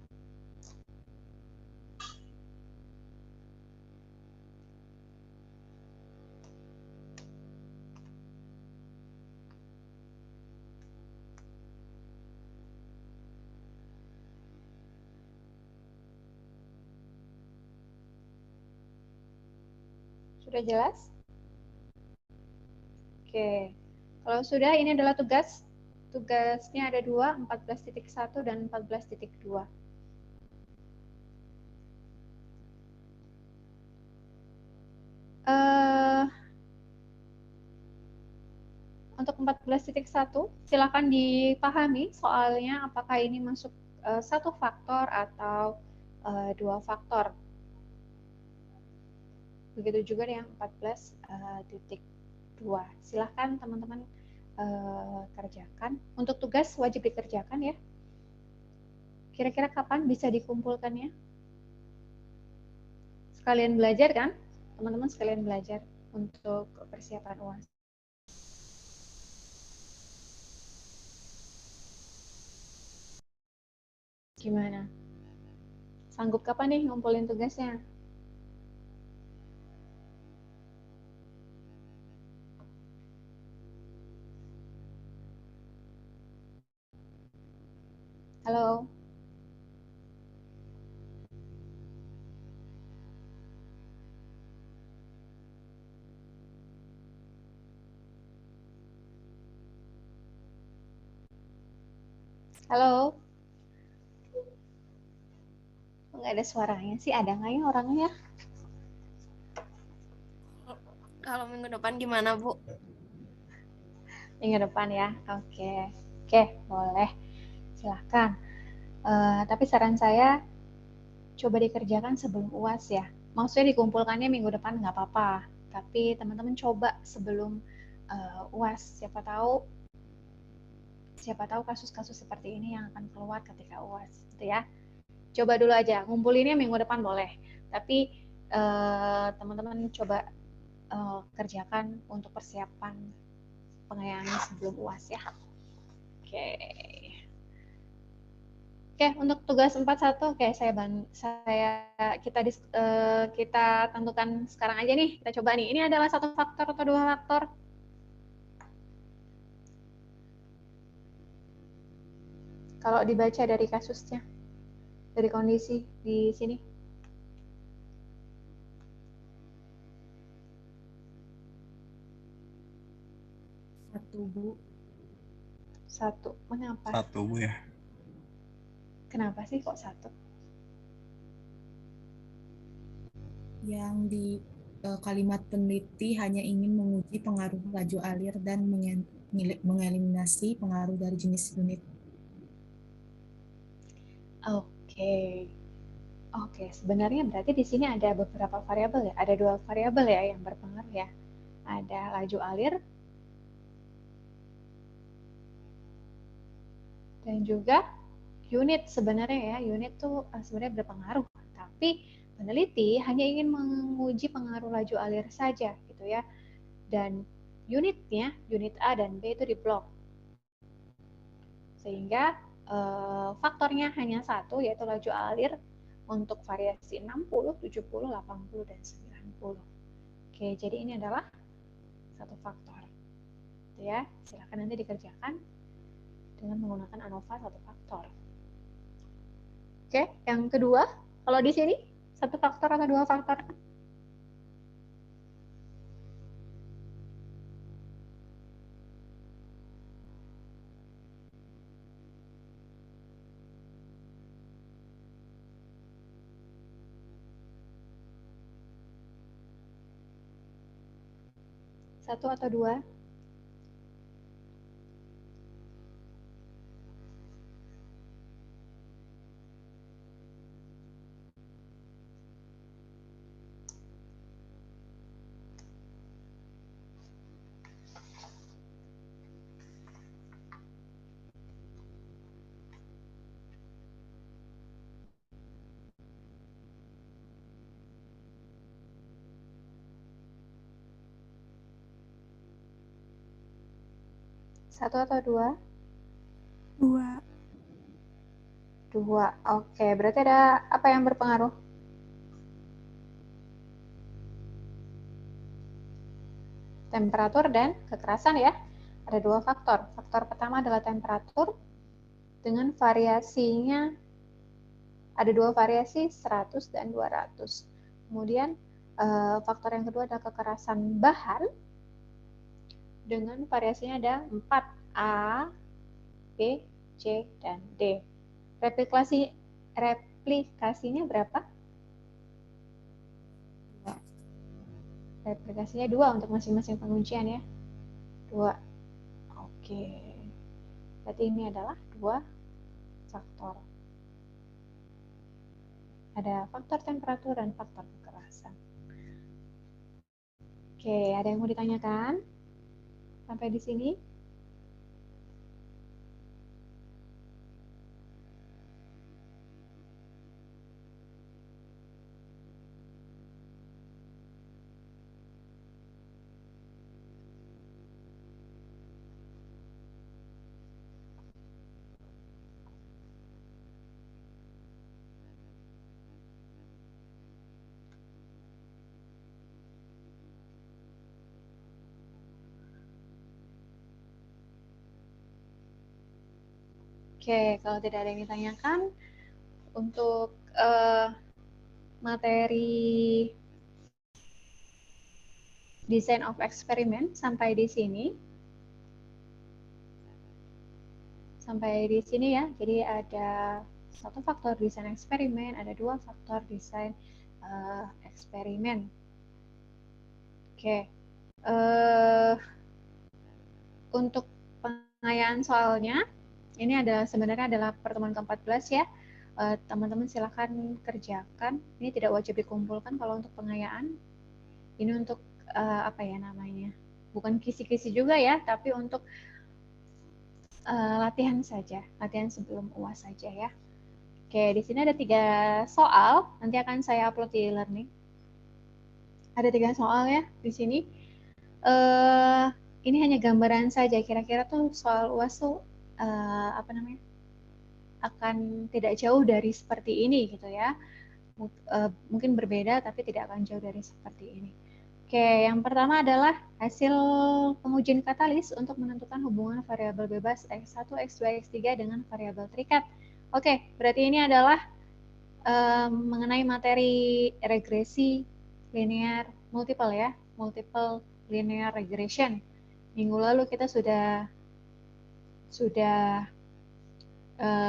Sudah jelas? Oke, kalau sudah, ini adalah tugas. Tugasnya ada 2, 14.1 dan 14.2. Untuk 14.1, silakan dipahami soalnya apakah ini masuk 1 faktor atau 2 faktor. Begitu juga yang 14.2. Silahkan teman-teman kerjakan. Untuk tugas wajib dikerjakan ya. Kira-kira kapan bisa dikumpulkannya? Sekalian belajar kan? Teman-teman sekalian belajar untuk persiapan UAS. Gimana? Sanggup kapan nih ngumpulin tugasnya? Halo. Halo. Nggak ada suaranya sih, ada nggak ya orangnya? Kalau minggu depan gimana, Bu? Minggu depan ya. Oke. Oke, boleh. Silahkan. Tapi saran saya coba dikerjakan sebelum UAS ya. Maksudnya dikumpulkannya minggu depan nggak apa-apa. Tapi teman-teman coba sebelum UAS. Siapa tahu kasus-kasus seperti ini yang akan keluar ketika UAS, gitu ya. Coba dulu aja, ngumpulinnya minggu depan boleh. Tapi teman-teman coba kerjakan untuk persiapan pengayaan sebelum UAS ya. Oke. Oke, untuk tugas 41 kita tentukan sekarang aja nih. Kita coba nih. Ini adalah satu faktor atau dua faktor? Kalau dibaca dari kasusnya, dari kondisi di sini. Satu, Bu. Satu. Mengapa? Satu, Bu ya. Kenapa sih kok satu? Yang di kalimat peneliti hanya ingin menguji pengaruh laju alir dan mengeliminasi pengaruh dari jenis unit. Oke. Oke, sebenarnya berarti di sini ada beberapa variabel ya. Ada dua variabel ya yang berpengaruh ya. Ada laju alir dan juga unit sebenarnya ya. Unit tuh sebenarnya berpengaruh, tapi peneliti hanya ingin menguji pengaruh laju alir saja gitu ya. Dan unitnya, unit A dan B itu diblok. Sehingga faktornya hanya satu, yaitu laju alir untuk variasi 60, 70, 80, dan 90. Oke, jadi ini adalah satu faktor. Gitu ya, silakan nanti dikerjakan dengan menggunakan ANOVA satu faktor. Oke, yang kedua, kalau di sini satu faktor atau dua faktor? Satu atau dua? Satu atau dua? Dua. Dua. Oke, berarti ada apa yang berpengaruh? Temperatur dan kekerasan ya. Ada dua faktor. Faktor pertama adalah temperatur dengan variasinya, ada dua variasi 100 dan 200. Kemudian faktor yang kedua adalah kekerasan bahan dengan variasinya ada 4, A, B, C, dan D. Replikasinya berapa? Replikasinya 2 untuk masing-masing pengujian ya. 2. Oke. Berarti ini adalah 2 faktor. Ada faktor temperatur dan faktor kekerasan. Oke, ada yang mau ditanyakan? Sampai di sini? Oke, kalau tidak ada yang ditanyakan, untuk materi design of experiment sampai di sini. Sampai di sini ya. Jadi ada satu faktor desain eksperimen, ada dua faktor desain eksperimen. Oke. Untuk pengayaan soalnya, ini sebenarnya adalah pertemuan ke-14 ya. Teman-teman silakan kerjakan. Ini tidak wajib dikumpulkan kalau untuk pengayaan. Ini untuk apa ya namanya? Bukan kisi-kisi juga ya, tapi untuk latihan saja, latihan sebelum UAS saja ya. Oke, di sini ada 3 soal, nanti akan saya upload di e-learning. Ada 3 soal ya di sini. Ini hanya gambaran saja, kira-kira tuh soal UAS tuh apa namanya? Akan tidak jauh dari seperti ini gitu ya. Mungkin berbeda tapi tidak akan jauh dari seperti ini. Oke, yang pertama adalah hasil pengujian katalis untuk menentukan hubungan variabel bebas X1, X2, X3 dengan variabel terikat. Oke, berarti ini adalah mengenai materi regresi linear multiple ya, multiple linear regression. Minggu lalu kita sudah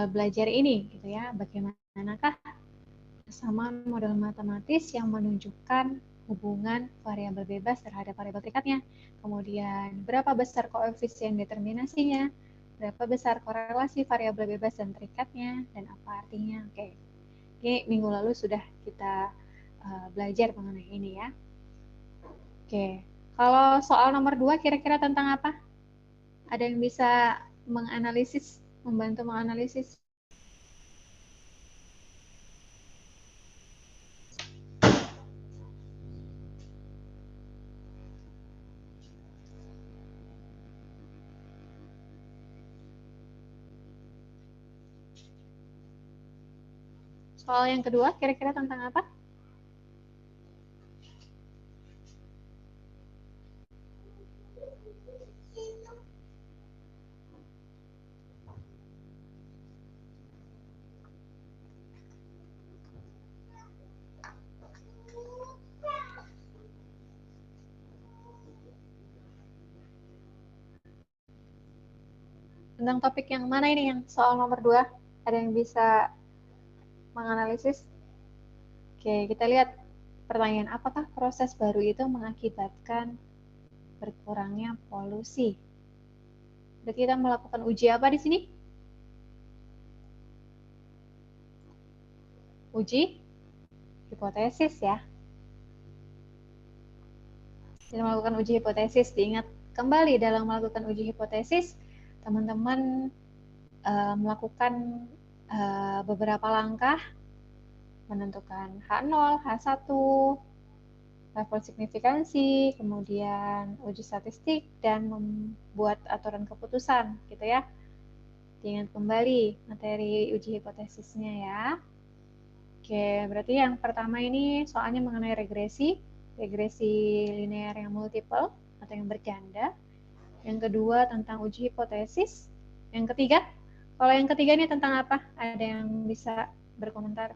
belajar ini gitu ya, bagaimanakah kesamaan model matematis yang menunjukkan hubungan variabel bebas terhadap variabel terikatnya, kemudian berapa besar koefisien determinasinya, berapa besar korelasi variabel bebas dan terikatnya, dan apa artinya. Oke, ini minggu lalu sudah kita belajar mengenai ini ya. Oke, kalau soal nomor 2 kira-kira tentang apa? Ada yang bisa menganalisis, membantu menganalisis? Soal yang kedua, kira-kira tentang apa? Tentang topik yang mana ini, yang soal nomor 2? Ada yang bisa menganalisis? Oke, kita lihat pertanyaan, apakah proses baru itu mengakibatkan berkurangnya polusi? Berarti kita melakukan uji apa di sini? Uji hipotesis ya. Kita melakukan uji hipotesis. Diingat kembali dalam melakukan uji hipotesis, teman-teman melakukan beberapa langkah, menentukan H0, H1, level signifikansi, kemudian uji statistik, dan membuat aturan keputusan, gitu ya. Diingat kembali materi uji hipotesisnya ya. Oke, berarti yang pertama ini soalnya mengenai regresi linear yang multiple atau yang berganda. Yang kedua tentang uji hipotesis. Yang ketiga, kalau yang ketiga ini tentang apa? Ada yang bisa berkomentar?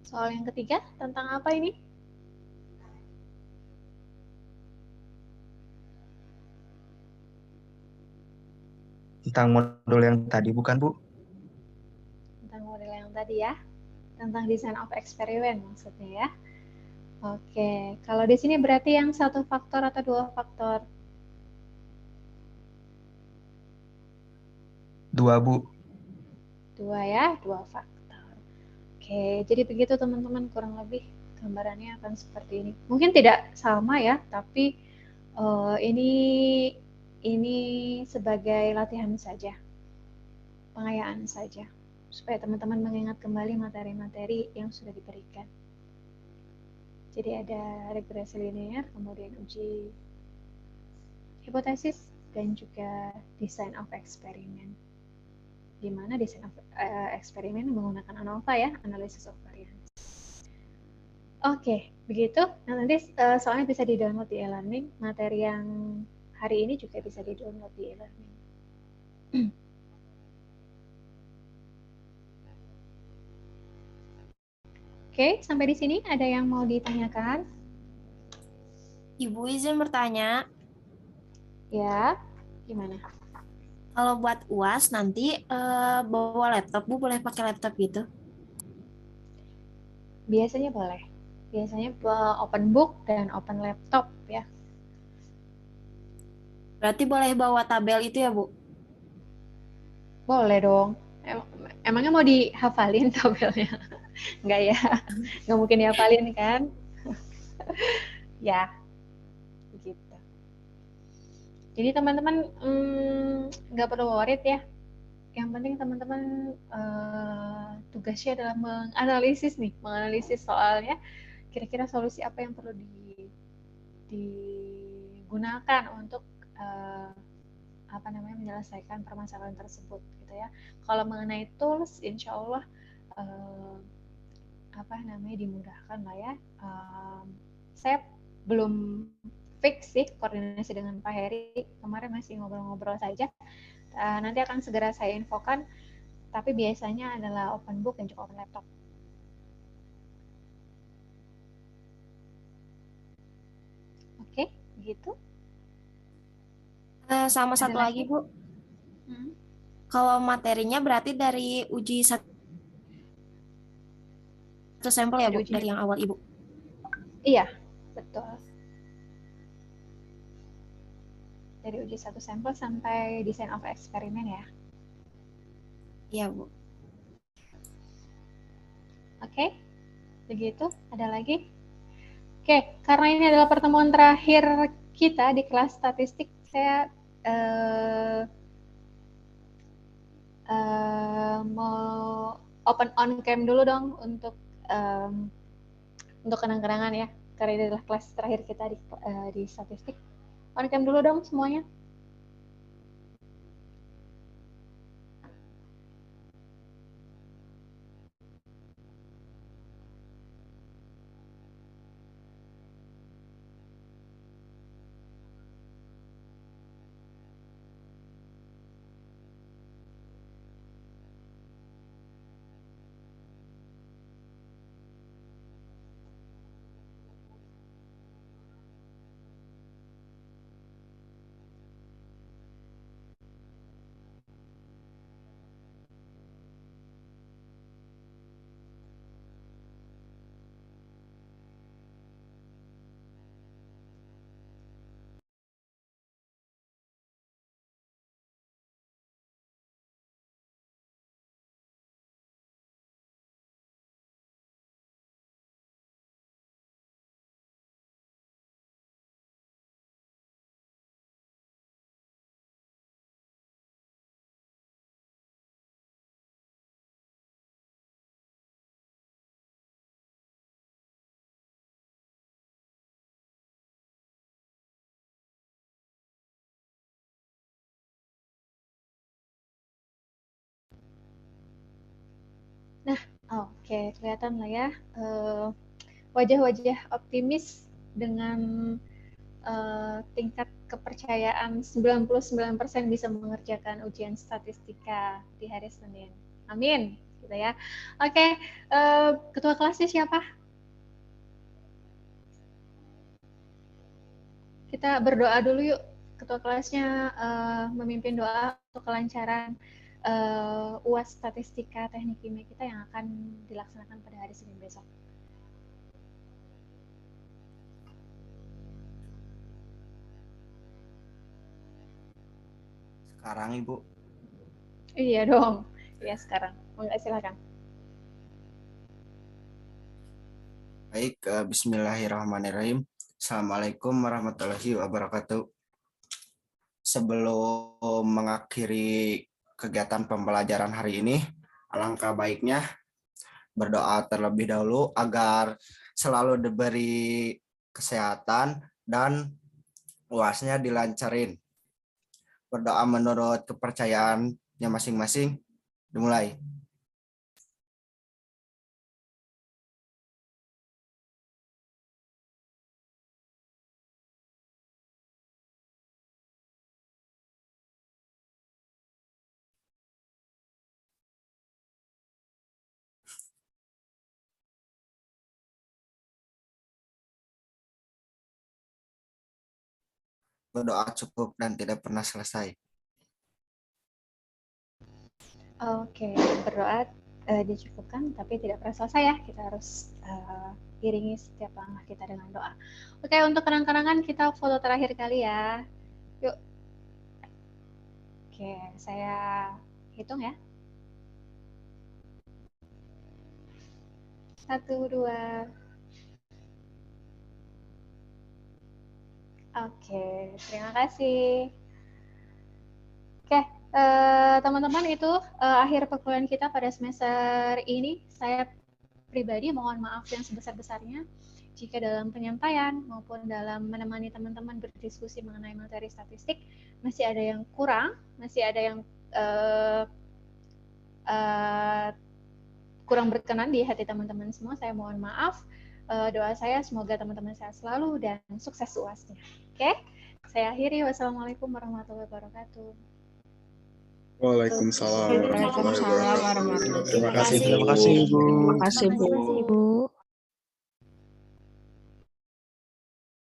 Soal yang ketiga tentang apa ini? Tentang modul yang tadi bukan, Bu? Tentang model yang tadi ya. Tentang design of experiment maksudnya ya. Oke, kalau di sini berarti yang 1 faktor atau 2 faktor? 2, Bu. 2 ya, 2 faktor. Oke, jadi begitu teman-teman, kurang lebih gambarannya akan seperti ini. Mungkin tidak sama ya, tapi ini sebagai latihan saja, pengayaan saja, supaya teman-teman mengingat kembali materi-materi yang sudah diberikan. Jadi ada regresi linear, kemudian uji hipotesis, dan juga design of experiment. Di mana design of eksperimen menggunakan ANOVA ya, analysis of variance. Oke, begitu. Nah, nanti soalnya bisa di-download di e-learning. Materi yang hari ini juga bisa di-download di e-learning. Oke, sampai di sini ada yang mau ditanyakan? Ibu izin bertanya, Ya, gimana? kalau buat UAS nanti bawa laptop, Bu boleh pakai laptop gitu? Biasanya boleh. Biasanya open book dan open laptop ya. Berarti boleh bawa tabel itu ya, Bu? Boleh dong. Emangnya mau dihafalin tabelnya? Enggak ya? Nggak mungkin dihafalin kan? Ya, begitu. Jadi teman-teman nggak perlu worried ya. Yang penting teman-teman tugasnya adalah menganalisis soalnya. Kira-kira solusi apa yang perlu digunakan untuk menyelesaikan permasalahan tersebut gitu ya. Kalau mengenai tools, insya Allah dimudahkan lah ya. Saya belum fix sih koordinasi dengan Pak Heri, kemarin masih ngobrol-ngobrol saja. Nanti akan segera saya infokan, tapi biasanya adalah open book dan juga open laptop. Oke, begitu. Sama Ada satu lagi, Bu. Kalau materinya berarti dari uji satu sampel ya, Bu, dari yang awal Ibu? Iya, betul. Dari uji 1 sampel sampai design of eksperimen ya. Iya, Bu. Oke, begitu. Ada lagi? Oke, karena ini adalah pertemuan terakhir kita di kelas statistik, saya mau open on cam dulu dong untuk kenang-kenangan ya, karena ini adalah kelas terakhir kita di statistik. On cam dulu dong semuanya. Nah, oke, kelihatan lah ya wajah-wajah optimis dengan tingkat kepercayaan 99% bisa mengerjakan ujian statistika di hari Senin. Amin, gitu ya. Oke, ketua kelasnya siapa? Kita berdoa dulu yuk. Ketua kelasnya memimpin doa untuk kelancaran UAS statistika teknik kimia kita yang akan dilaksanakan pada hari Senin besok. Sekarang Ibu. Iya dong. Ya sekarang. Enggak, silakan. Baik, bismillahirrahmanirrahim. Assalamualaikum warahmatullahi wabarakatuh. Sebelum mengakhiri kegiatan pembelajaran hari ini, alangkah baiknya berdoa terlebih dahulu agar selalu diberi kesehatan dan UASnya dilancarin. Berdoa menurut kepercayaannya masing-masing. Dimulai. Berdoa cukup dan tidak pernah selesai. Oke, berdoa dicukupkan tapi tidak pernah selesai ya. Kita harus iringi setiap langkah kita dengan doa. Oke, untuk kenang-kenangan kita foto terakhir kali ya. Yuk. Oke, saya hitung ya. 1, 2. Oke, terima kasih. Oke, teman-teman itu akhir perkuliahan kita pada semester ini. Saya pribadi mohon maaf yang sebesar-besarnya jika dalam penyampaian maupun dalam menemani teman-teman berdiskusi mengenai materi statistik masih ada yang kurang, masih ada yang kurang berkenan di hati teman-teman semua. Saya mohon maaf. Doa saya semoga teman-teman sehat selalu dan sukses UASnya. Oke, saya akhiri. Wassalamualaikum warahmatullahi wabarakatuh. Waalaikumsalam warahmatullahi wabarakatuh. Terima kasih, Terima kasih, Bu. Terima kasih, Bu. Terima kasih, Bu.